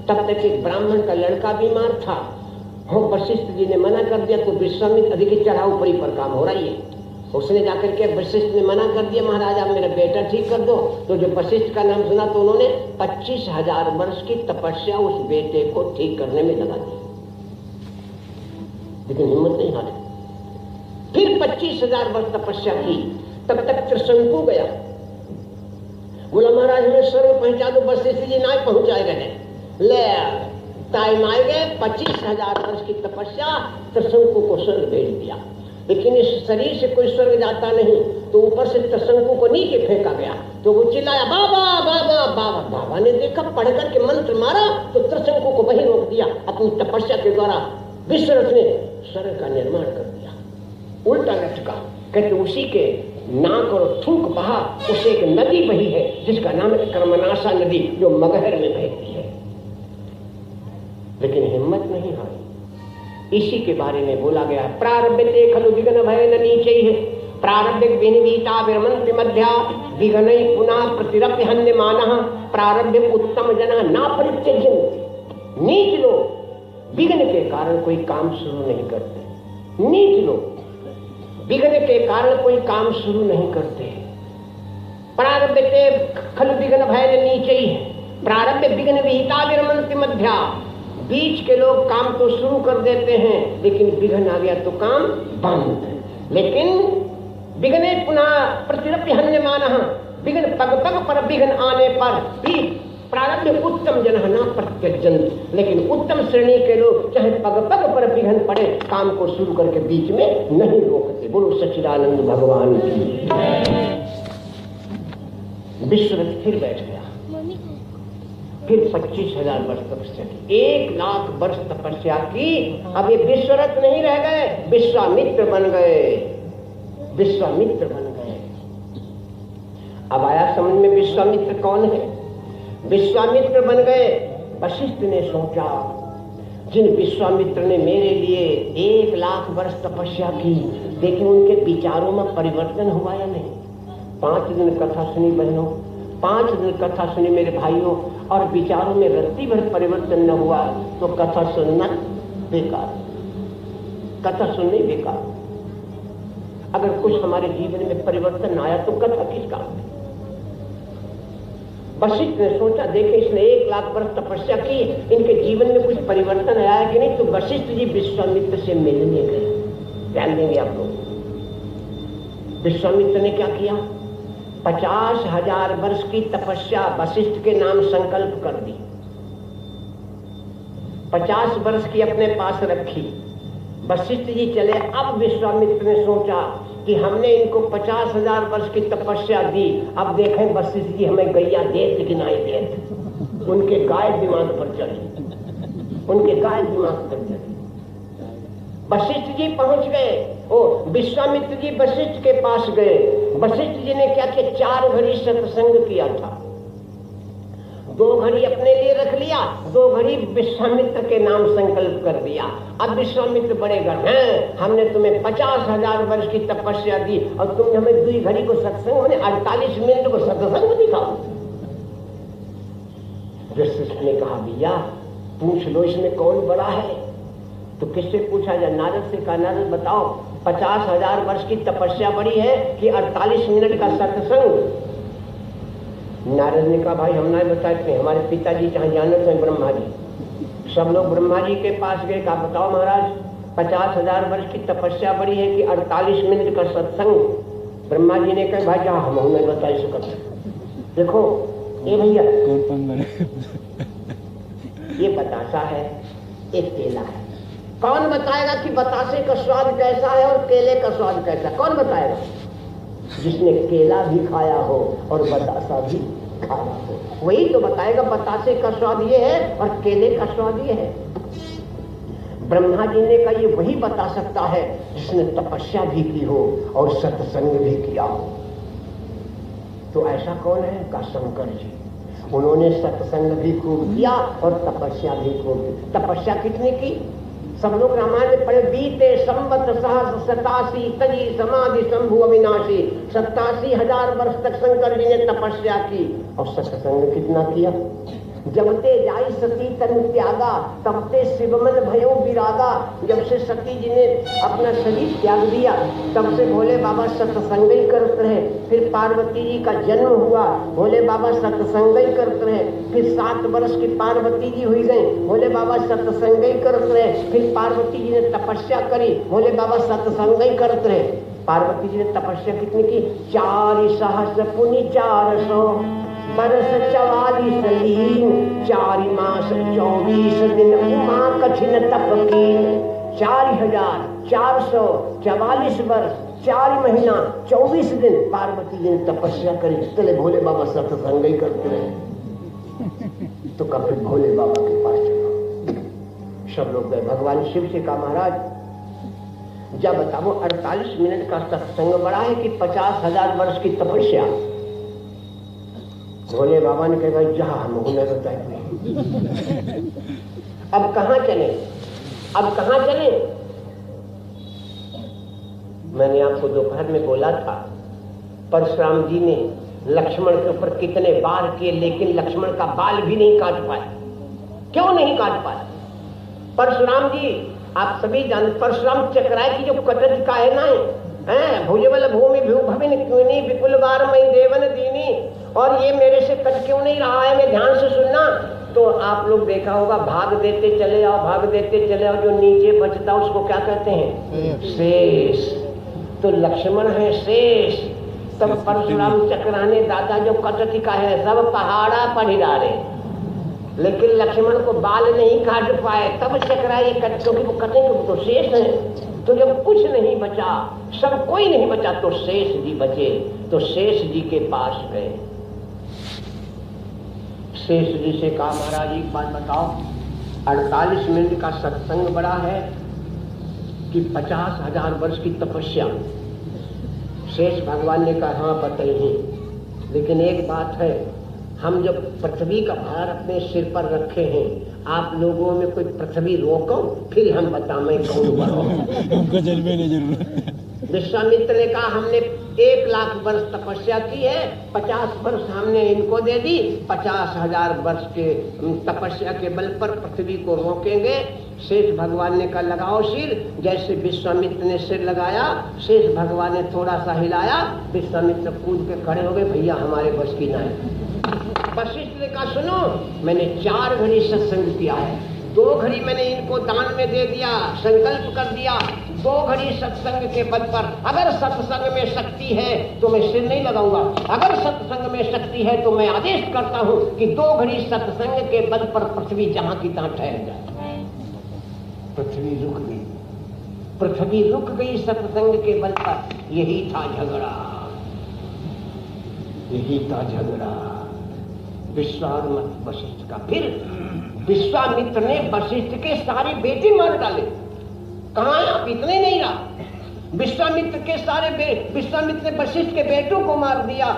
तब तक एक ब्राह्मण का लड़का बीमार था, वशिष्ठ जी ने मना कर दिया, तो विश्वामित्र अधिक चढ़ाऊ परी पर काम हो रही है। उसने जाकर के वशिष्ठ ने मना कर दिया, महाराज आप मेरा बेटा ठीक कर दो। तो जो वशिष्ठ का नाम सुना तो उन्होंने 25,000 वर्ष की तपस्या उस बेटे को ठीक करने में लगा दी, लेकिन हिम्मत नहीं हारी। फिर 25,000 वर्ष तपस्या की। तब तक त्रिशंकु गया, बोला महाराज हमें स्वर्ग पहुंचा दो। वशिष्ठ जी ना पहुंचाए गए, ले टाइम आए गए। 25,000 वर्ष की तपस्या, त्रिशंकु को स्वर्ग भेज दिया। लेकिन इस शरीर से कोई स्वर्ग जाता नहीं, तो ऊपर से त्रिशंकु को नीचे फेंका गया। तो वो चिल्लाया बाबा बाबा बाबा। बाबा ने देखा, पढ़ करके मंत्र मारा तो त्रिशंकु को वहीं रोक दिया। अपनी तपस्या के द्वारा विश्वरथ ने स्वर्ग का निर्माण कर दिया। उल्टा लटका, कहते उसी के नाक और थूक बहा, उसे एक नदी बही है जिसका नाम है कर्मनाशा नदी, जो मगहर में बहती है। लेकिन हिम्मत नहीं हारी। इसी के बारे में बोला गया है, प्रारब्धते खलु विघ्न भय न नीचैः, प्रारब्ध विनिवीता विरमन्ति मध्या, विघ्नै पुनः प्रतिरप्य हन्यमानः, प्रारब्ध उत्तम जना ना परित्यज्यन्ति। नीच लोग विघ्न के कारण कोई काम शुरू नहीं करते। नीच लोग विघ्न के कारण कोई काम शुरू नहीं करते। प्रारब्धते खलु विघ्न भय न नीचैः, प्रारब्ध विघ्न विहिता विरमन्ति मध्या, बीच के लोग काम तो शुरू कर देते हैं, लेकिन विघ्न आ गया तो काम बंद। लेकिन विघ्ने पुनः प्रतिरपि हन्यमानः, विघ्न पग पग पर विघ्न आने पर भी प्रारब्ध उत्तम जन न प्रत्यजंत। लेकिन उत्तम श्रेणी के लोग चाहे पग पग पर विघ्न पड़े, काम को शुरू करके बीच में नहीं रोकते। बोलो सच्चिदानंद भगवान की। विश्वरथ फिर बैठ गया, फिर 25,000 वर्ष तपस्या की, 1,00,000 वर्ष तपस्या की। अब ये विश्वरथ नहीं रह गए, विश्वामित्र बन गए, विश्वामित्र बन गए। अब आया समझ में विश्वामित्र कौन है। विश्वामित्र बन गए। वशिष्ठ ने सोचा, जिन विश्वामित्र ने मेरे लिए 1,00,000 वर्ष तपस्या की, देखिए उनके विचारों में परिवर्तन हुआ या नहीं। 5 दिन कथा सुनी बहनों, 5 दिन कथा सुनी मेरे भाइयों, और विचारों में रत्ती भर परिवर्तन न हुआ तो कथा सुनना बेकार, कथा सुननी बेकार। अगर कुछ हमारे जीवन में परिवर्तन आया तो कथा किस काम में। वशिष्ठ ने सोचा, देखे इसने 1,00,000 वर्ष तपस्या की, इनके जीवन में कुछ परिवर्तन आया कि नहीं। तो वशिष्ठ जी विश्वामित्र से मिलने गए। ध्यान देंगे आप लोग। विश्वामित्र ने क्या किया, 50,000 वर्ष की तपस्या वशिष्ठ के नाम संकल्प कर दी। 50 वर्ष की अपने पास रखी। वशिष्ठ जी चले। अब विश्वामित्र ने सोचा कि हमने इनको 50,000 वर्ष की तपस्या दी, अब देखें वशिष्ठ जी हमें गैया देत कि नहीं देत। उनके गाय दिमाग पर चढ़ी, उनके गाय दिमाग पर चढ़ी। वशिष्ठ जी पहुंच गए। ओ विश्वामित्र जी वशिष्ठ के पास गए। वशिष्ठ जी ने क्या किया, 4 घड़ी सत्संग किया था। 2 घड़ी अपने लिए रख लिया, 2 घड़ी विश्वामित्र के नाम संकल्प कर दिया। अब विश्वामित्र बड़े गण हैं, हमने तुम्हें 50,000 वर्ष की तपस्या दी और तुमने हमें 2 घड़ी को सत्संग, मैंने 48 मिनट को सत्संग दिखाओ। वशिष्ठ ने कहा, भैया पूछ लो इसमें कौन बड़ा है। तो किससे पूछा जाए, नारद से कहा, नारद बताओ 50,000 वर्ष की तपस्या बड़ी है कि 48 मिनट का सत्संग। नारद ने कहा, भाई हम नहीं बताते, हमारे पिताजी जहाँ जानते हैं ब्रह्मा जी, सब लोग ब्रह्मा जी के पास गए। कहा बताओ महाराज 50,000 वर्ष की तपस्या बड़ी है कि 48 मिनट का सत्संग। ब्रह्मा जी ने कहा, भाई जहाँ हम नहीं बता सकते। देखो ये भैया ये बतासा है, एक केला है। कौन बताएगा कि बतासे का स्वाद कैसा है और केले का स्वाद कैसा, कौन बताएगा। जिसने केला भी खाया हो और बतासा भी खाया हो, वही तो बताएगा बतासे का स्वाद ये है और केले का स्वाद ये है। ब्रह्मा जी ने कहा, ये वही बता सकता है जिसने तपस्या भी की हो और सत्संग भी किया हो। तो ऐसा कौन है, का शंकर जी। उन्होंने सत्संग भी खूब किया और तपस्या भी खूब की। तपस्या कितने की, सब लोग रामायण में पढ़े, बीते संवत सहस्र 87 तजी समाधि शंभु अविनाशी। 87,000 वर्ष तक शंकर जी ने तपस्या की और सत्संग कितना किया। जबते जाई सती तनु त्यागा, तबते शिवमन भयो विरागा। जब से सती जी ने अपना शरीर त्याग दिया, तब से भोले बाबा सत्संग ही करते रहे। फिर पार्वती जी का जन्म हुआ, भोले बाबा सत्संग ही करते रहे। फिर 7 वर्ष की पार्वती जी हुई गई, भोले बाबा सत्संग ही करते रहे। फिर पार्वती जी ने तपस्या करी, भोले बाबा सत्संग ही करते रहे। पार्वती जी ने तपस्या कितनी की, 4 सहस्र पुनि 400 बरस 44 लीन। 4 मास 24 दिन उमा कठिन तप कीन। 4,444 वर्ष 4 महीना 24 दिन पार्वती जी ने तपस्या करी। चले भोले बाबा सत्संग ही करते रहे। तो कब फिर भोले बाबा के पास चला, सब लोग गए। भगवान शिव से कहा, महाराज जब बताओ 48 मिनट का सत्संग बड़ा है कि 50,000 वर्ष की तपस्या। भोले बाबा ने कहा, जहाँ हम उन्हें बताए। अब कहाँ चले, अब कहाँ चले। मैंने आपको दोपहर में बोला था, परशुराम जी ने लक्ष्मण के ऊपर कितने बार किए, लेकिन लक्ष्मण का बाल भी नहीं काट पाए। क्यों नहीं काट पाए? परशुराम जी आप सभी जानते, परशुराम चक्राय की जो कटज का है ना, भुजबल भूमि भूभविन क्यों विपुल बार मई देवन दीनी। और ये मेरे से कट क्यों नहीं रहा है, मैं ध्यान से सुनना। तो आप लोग देखा होगा, भाग देते चले जाओ, भाग देते चले जाओ, जो नीचे बचता उसको क्या कहते हैं? शेष। तो लक्ष्मण है शेष। तब परशुराम चक्राने दादा जो कटती का है सब पहाड़ा पढ़िरारे, लेकिन लक्ष्मण को बाल नहीं काट पाए, तब चक्राए क्योंकि वो कटेंगे तो शेष है। तो जब कुछ नहीं बचा, सब कोई नहीं बचा, तो शेष जी बचे। तो शेष जी के पास गए। शेष जी से कहा, महाराज एक बात बताओ, 48 मिनट का सत्संग बड़ा है कि 50,000 वर्ष की तपस्या? शेष भगवान ने कहा, हाँ बताइए, लेकिन एक बात है, हम जब पृथ्वी का भार अपने सिर पर रखे हैं, आप लोगों में कोई पृथ्वी रोको, फिर हम बता मैं कौन हमको जन्मे नहीं जरूरत। विश्वामित्र ने कहा, हमने 1,00,000 वर्ष तपस्या की है, 50 वर्ष हमने इनको दे दी, 50,000 वर्ष के तपस्या के बल पर पृथ्वी को रोकेंगे। शेष भगवान ने कहा, लगाओ सिर। जैसे विश्वामित्र ने सिर लगाया, शेष भगवान ने थोड़ा सा हिलाया, विश्वामित्र कूद के खड़े हो गए, भैया हमारे बस की ना है। वशिष्ठ ने कहा, सुनो, मैंने 4 घड़ी सत्संग किया है, 2 घड़ी मैंने इनको दान में दे दिया, संकल्प कर दिया, 2 घड़ी सत्संग के बल पर, अगर सत्संग में शक्ति है तो मैं सिर नहीं लगाऊंगा, अगर सत्संग में शक्ति है तो मैं आदेश करता हूं कि 2 घड़ी सत्संग के बल पर पृथ्वी जहां की तहां ठहर जाए। पृथ्वी रुक गई, पृथ्वी रुक गई सत्संग के बल पर। यही था झगड़ा, यही था झगड़ा विश्वामित्र वशिष्ठ का। फिर विश्वामित्र ने वशिष्ठ के सारे बेटे मार डाले। कहां आप, इतने नहीं रहा, विश्वामित्र के सारे विश्वामित्र ने वशिष्ठ के बेटों को मार दिया।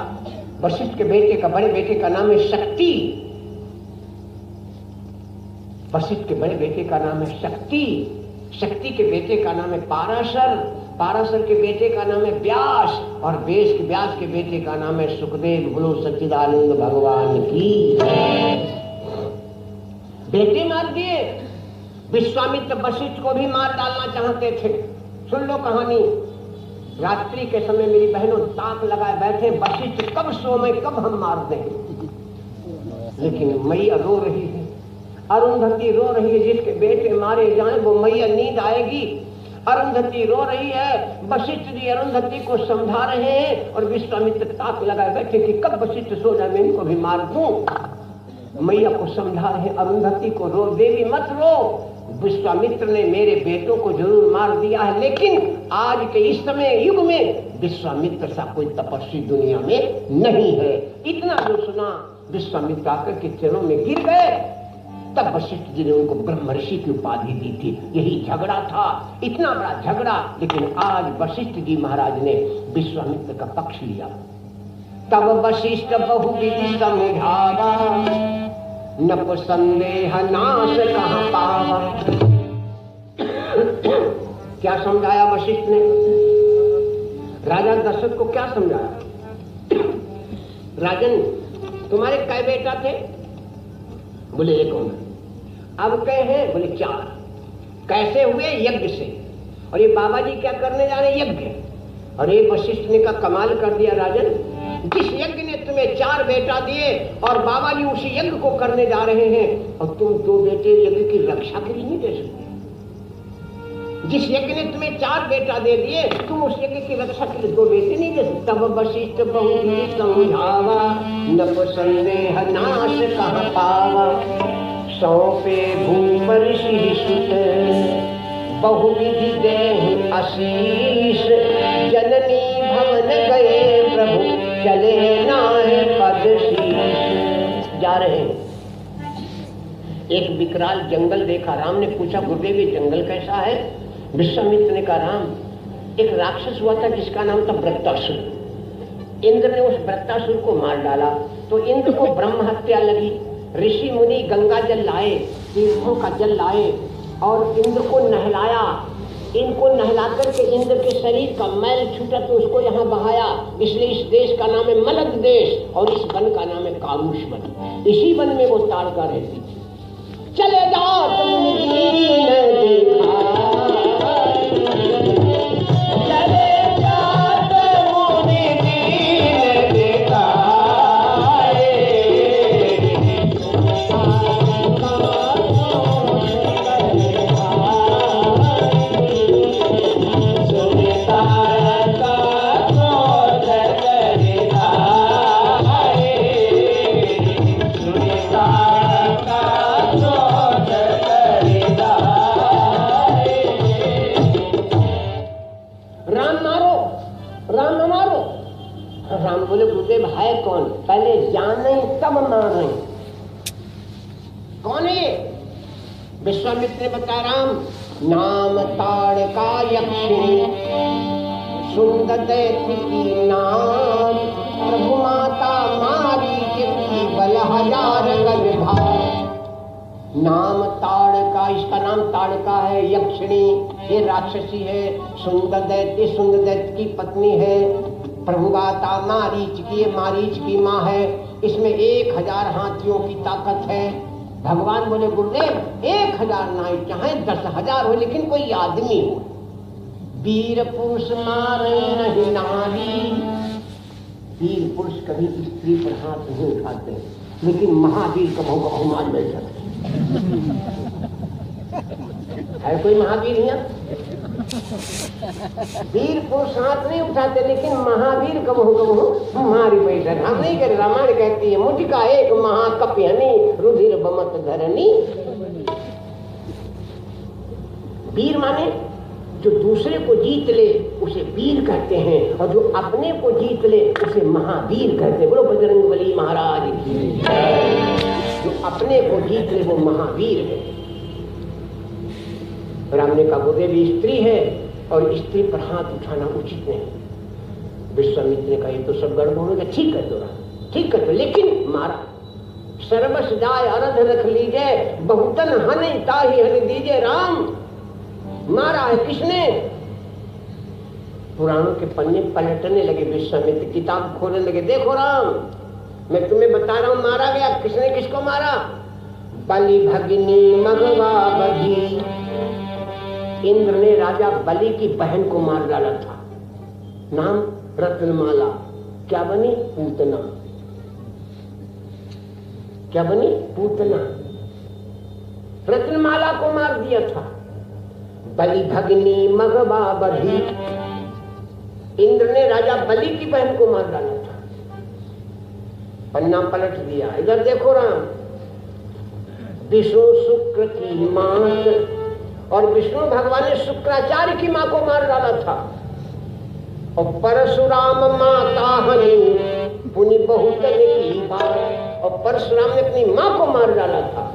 वशिष्ठ के बेटे का, बड़े बेटे का नाम है शक्ति, वशिष्ठ के बड़े बेटे का नाम है शक्ति, शक्ति के बेटे का नाम है पाराशर, पाराशर के बेटे का नाम है व्यास, और व्यास के बेटे का नाम है सुखदेव। बोलो सच्चिदानंद भगवान की। बेटे मार दिए। विश्वामित्र वशिष्ठ को भी मार डालना चाहते थे। सुन लो कहानी। रात्रि के समय मेरी बहनों ताक लगाए बैठे, वशिष्ठ कब सोए, कब हम मार दें। लेकिन मैया रो रही है, अरुंधति रो रही है, जिसके बेटे मारे जाएं वो मैया नींद आएगी। अरुंधति रो रही है, वशिष्ठ जी अरुंधति को समझा रहे हैं, और विश्वामित्र ताक लगाए बैठे कि कब वशिष्ठ सो जाए मैं इनको भी मार दूं। मैया को समझा रहे, अरुंधति को, रो देवी मत रो, विश्वामित्र ने मेरे बेटों को जरूर मार दिया है, लेकिन आज के इस समय युग में विश्वामित्र सा कोई तपस्वी दुनिया में नहीं है। इतना जो सुना, विश्वामित्र आकर के चरणों में गिर गए। तब वशिष्ठ जी ने उनको ब्रह्म ऋषि की उपाधि दी थी। यही झगड़ा था, इतना बड़ा झगड़ा, लेकिन आज वशिष्ठ जी महाराज ने विश्वामित्र का पक्ष लिया। तब वशिष्ठ बहुविधि समझावा, न संदेह नाश कहाँ पावा। क्या समझाया वशिष्ठ ने? राजा दशरथ को क्या समझाया? राजन, तुम्हारे कै बेटा थे? बोले 1 होना। अब कहे हैं? बोले 4। कैसे हुए? यज्ञ से। और ये बाबा जी क्या करने जा रहे? यज्ञ। और ये वशिष्ठ ने का कमाल कर दिया राजन, जिस यज्ञ ने तुम्हें 4 बेटा दिए और बाबा जी उसी यज्ञ को करने जा रहे हैं, और तुम 2 बेटे यज्ञ की रक्षा के लिए नहीं दे सकते। जिस यज्ञ ने तुम्हें 4 बेटा दे दिए, तुम उस यज्ञ की रक्षा के लिए 2 बेटे नहीं दे सकते। तब वशिष्ठ बहुविधि समझावा, न संदेह नाश कहाँ पावा। सौंपे भूप ऋषि सुत, बहुविधि देहि आशीष। जननी भवन गए प्रभु, चले नाहि पद शीश। जा रहे हैं, एक विकराल जंगल देखा। राम ने पूछा, गुरुदेव ये जंगल कैसा है? विश्वामित्र ने कहा, राम, एक राक्षस हुआ था जिसका नाम था वृत्तासुर। इंद्र ने उस वृत्तासुर को मार डाला, तो इंद्र को ब्रह्म हत्या लगी। ऋषि मुनि गंगा जल लाए, तीर्थों का जल लाए, और इंद्र को नहलाया। इनको नहलाकर के इंद्र के शरीर का मैल छूटा तो उसको यहाँ बहाया। इसलिए इस देश का नाम है मलद देश, और इस वन का नाम है कारुष वन। इसी वन में वो ताड़का रहती थी। चले जाओ तुम देखा, राम बोले गुरुदेव है कौन? पहले जाने तब माने। कौन है ये? विश्वामित्र ने बताया राम नाम ताड़का यक्षिणी सुंदर दैत्य की नाम प्रभु माता मारीच की बल 1000 गज भार। नाम ताड़का, इसका नाम ताड़का है। यक्षिणी ये राक्षसी है। सुंदर दैत्य की पत्नी है। प्रभु माता मारीच की, ये मारीच की माँ है। इसमें 1000 हाथियों की ताकत है। भगवान बोले गुरुदेव 1000 ना चाहे 10,000 हो, लेकिन कोई आदमी हो। वीर पुरुष मारे नहीं नारी। वीर पुरुष कभी स्त्री पर हाथ नहीं उठाते, लेकिन महावीर कभी बहुमान मिल सकते है। कोई महावीर यहाँ? वीर पुरुष हाथ नहीं उठाते, लेकिन महावीर कबहू हमारी बैठक हम नहीं करे। रामायण कहती है मुझका एक महाकप्यनी रुधिर बमत धरनी। वीर माने जो दूसरे को जीत ले उसे वीर कहते हैं, और जो अपने को जीत ले उसे महावीर कहते हैं। बोलो बजरंगबली महाराज की। जो अपने को जीत ले वो महावीर है। राम ने कहा गुरुदेव स्त्री है और स्त्री पर हाथ उठाना उचित नहीं। विश्वामित्र ने कहा ये तो सब गड़बड़ होगा। ठीक है तो ठीक है तो, लेकिन मारा। सर्वस जाय अरध रख लीजिए, बहुतन हन ताही हन दीजिए। राम मारा है किसने? पुराणों के पन्ने पलटने लगे। विश्वामित्र किताब खोलने लगे। देखो राम मैं तुम्हें बता रहा हूं मारा गया किसने। किसको मारा? बलि भगिनी मघवा बधी। इंद्र ने राजा बलि की बहन को मार डाला था। नाम रत्नमाला। क्या बनी? पूतना। क्या बनी? पूतना। रत्नमाला को मार दिया था। बलि भगिनी मघवा बधी। इंद्र ने राजा बलि की बहन को मार डाला था। पन्ना पलट दिया। इधर देखो राम, विष्णु शुक्र की मां, और विष्णु भगवान ने शुक्राचार्य की मां को मार डाला था। और परशुराम माता हनी पुनि बहुत की बात, और परशुराम ने अपनी मां को मार डाला था।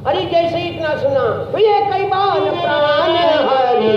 अरे जैसे इतना सुना तो ये कई बार प्राण हरि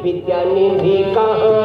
विद्यानिधि कहाँ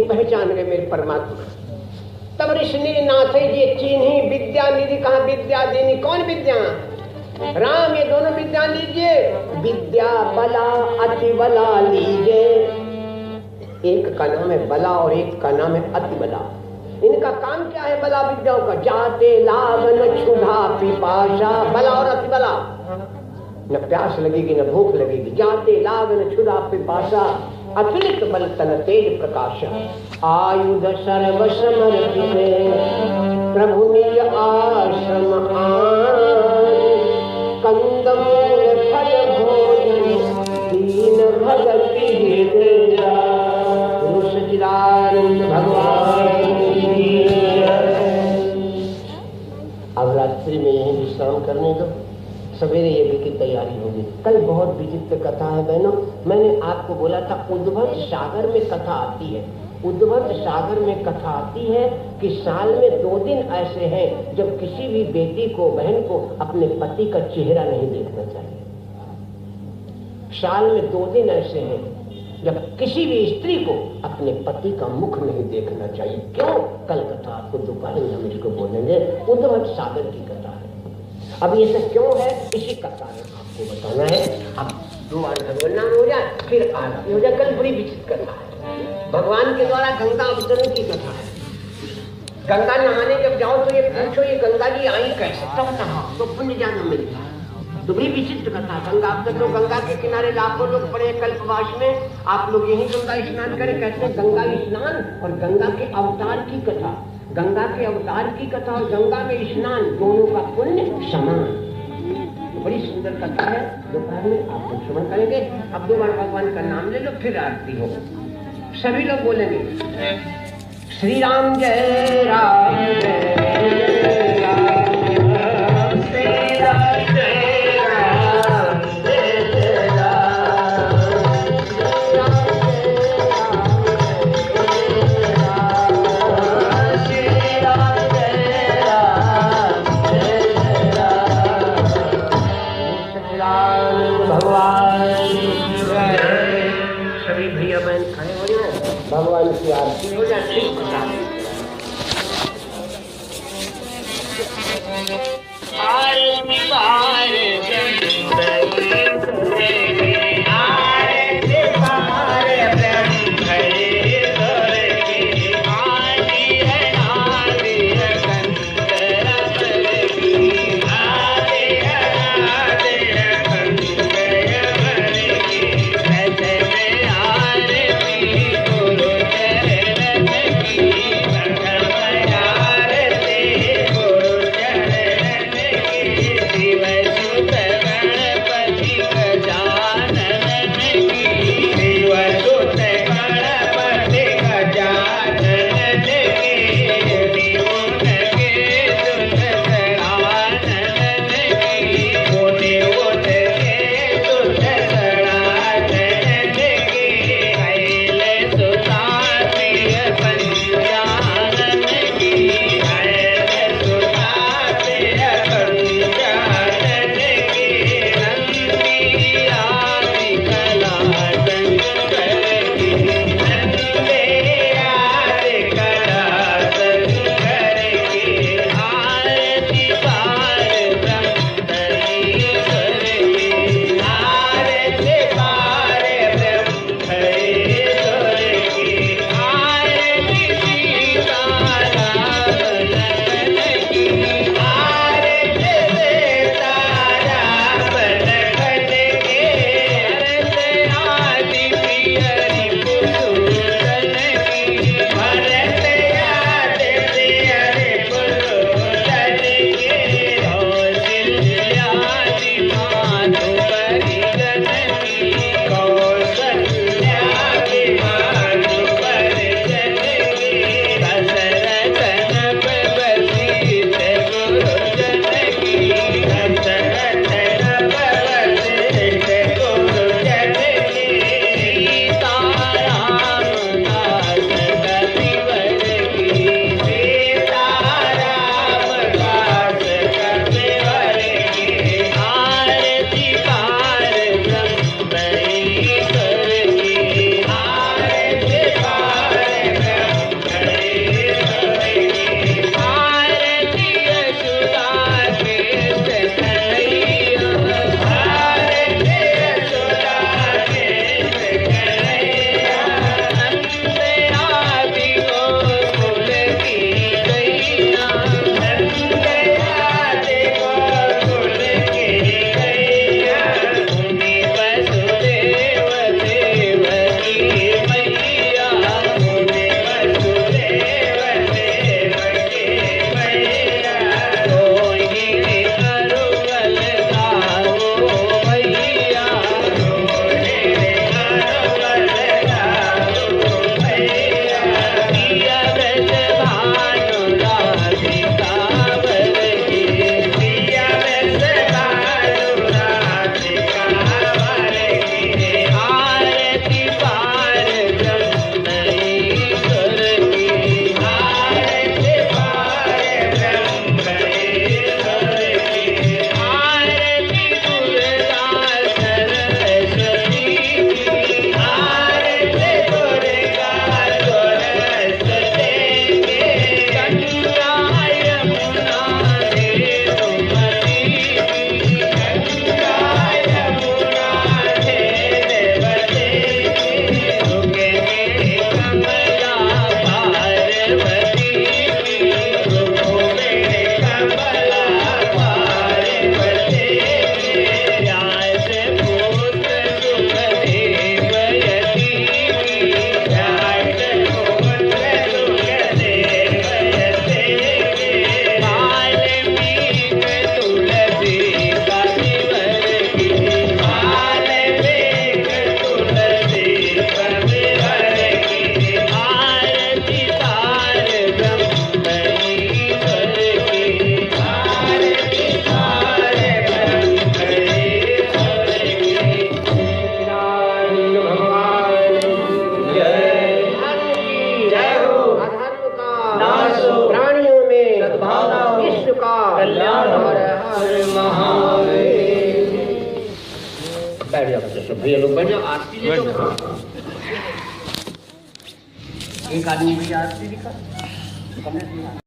पहचान गए मेरे परमात्मा। तब ऋषि नाथ जी चिन्ही विद्या निधि। कहा विद्या देनी? कौन विद्या? राम ये दोनों विद्या लीजिए। विद्या बला अति बला लीजिए। एक का नाम है बला और एक का नाम है अति बला। इनका काम क्या है बला विद्याओं का? जाते लागन क्षुधा पिपाशा। बला और अति बला, न प्यास लगेगी न भूख लगेगी। जाते लागन क्षुधा पिपाशा। अतुलित बल तन तेज प्रकाश आयुध सर्व समर्पिते प्रभु निज आश्रम कंद मूल फल भोजन दीन भगति हृदया सच्चिदानंद भगवान की। अब रात्रि में यहीं विश्राम करने दो, सवेरे यज्ञ की तैयारी होगी। कल बहुत विचित्र कथा है बहनों, मैंने आपको बोला था उद्भट सागर में कथा आती है। उद्भट सागर में कथा आती है कि साल में 2 दिन ऐसे हैं जब किसी भी बेटी को, बहन को अपने पति का चेहरा नहीं देखना चाहिए। साल में 2 दिन ऐसे हैं जब किसी भी स्त्री को अपने पति का मुख नहीं देखना चाहिए। क्यों? कल कथा आपको दोपहर में हम इसको बोलेंगे। उद्भट सागर की कथा है। अब ये सब क्यों है, इसी का कारण आपको बताना है। अब 2 बार भगवान नाम हो जाए, फिर आरती हो जाए। कल बड़ी विचित्र कथा है, भगवान के द्वारा गंगा अवतरण की कथा है। गंगा नहाने जब जाओ तो ये पूछो ये गंगा जी आई कैसे, तब नहाओ तो पुण्य ज्ञान मिलेगा। तो बड़ी विचित्र कथा। गंगा अवतरण तो गंगा के किनारे लाखों लोग पड़े कल्पवास में, आप लोग यही गंगा स्नान करें। कहते हैं गंगा स्नान और गंगा के अवतार की कथा, गंगा के अवतार की कथा और गंगा में स्नान दोनों का पुण्य समान। बड़ी सुंदर कथा है, दोपहर में आप लोग श्रवण करेंगे। अब 2 बार भगवान का नाम ले लो, फिर आरती हो। सभी लोग बोलेंगे श्री राम जय राम जय राम, श्री राम जय राम जय राम, श्री राम जय राम जय राम, श्री राम जय राम जय राम, भगवान की जय। सभी भैया बहन खड़े हो जाए, भगवान की आरती हो जाए। सब भैया लोग बैठ जाओ, आरती ले लो। एक आदमी भैया आरती दिखा।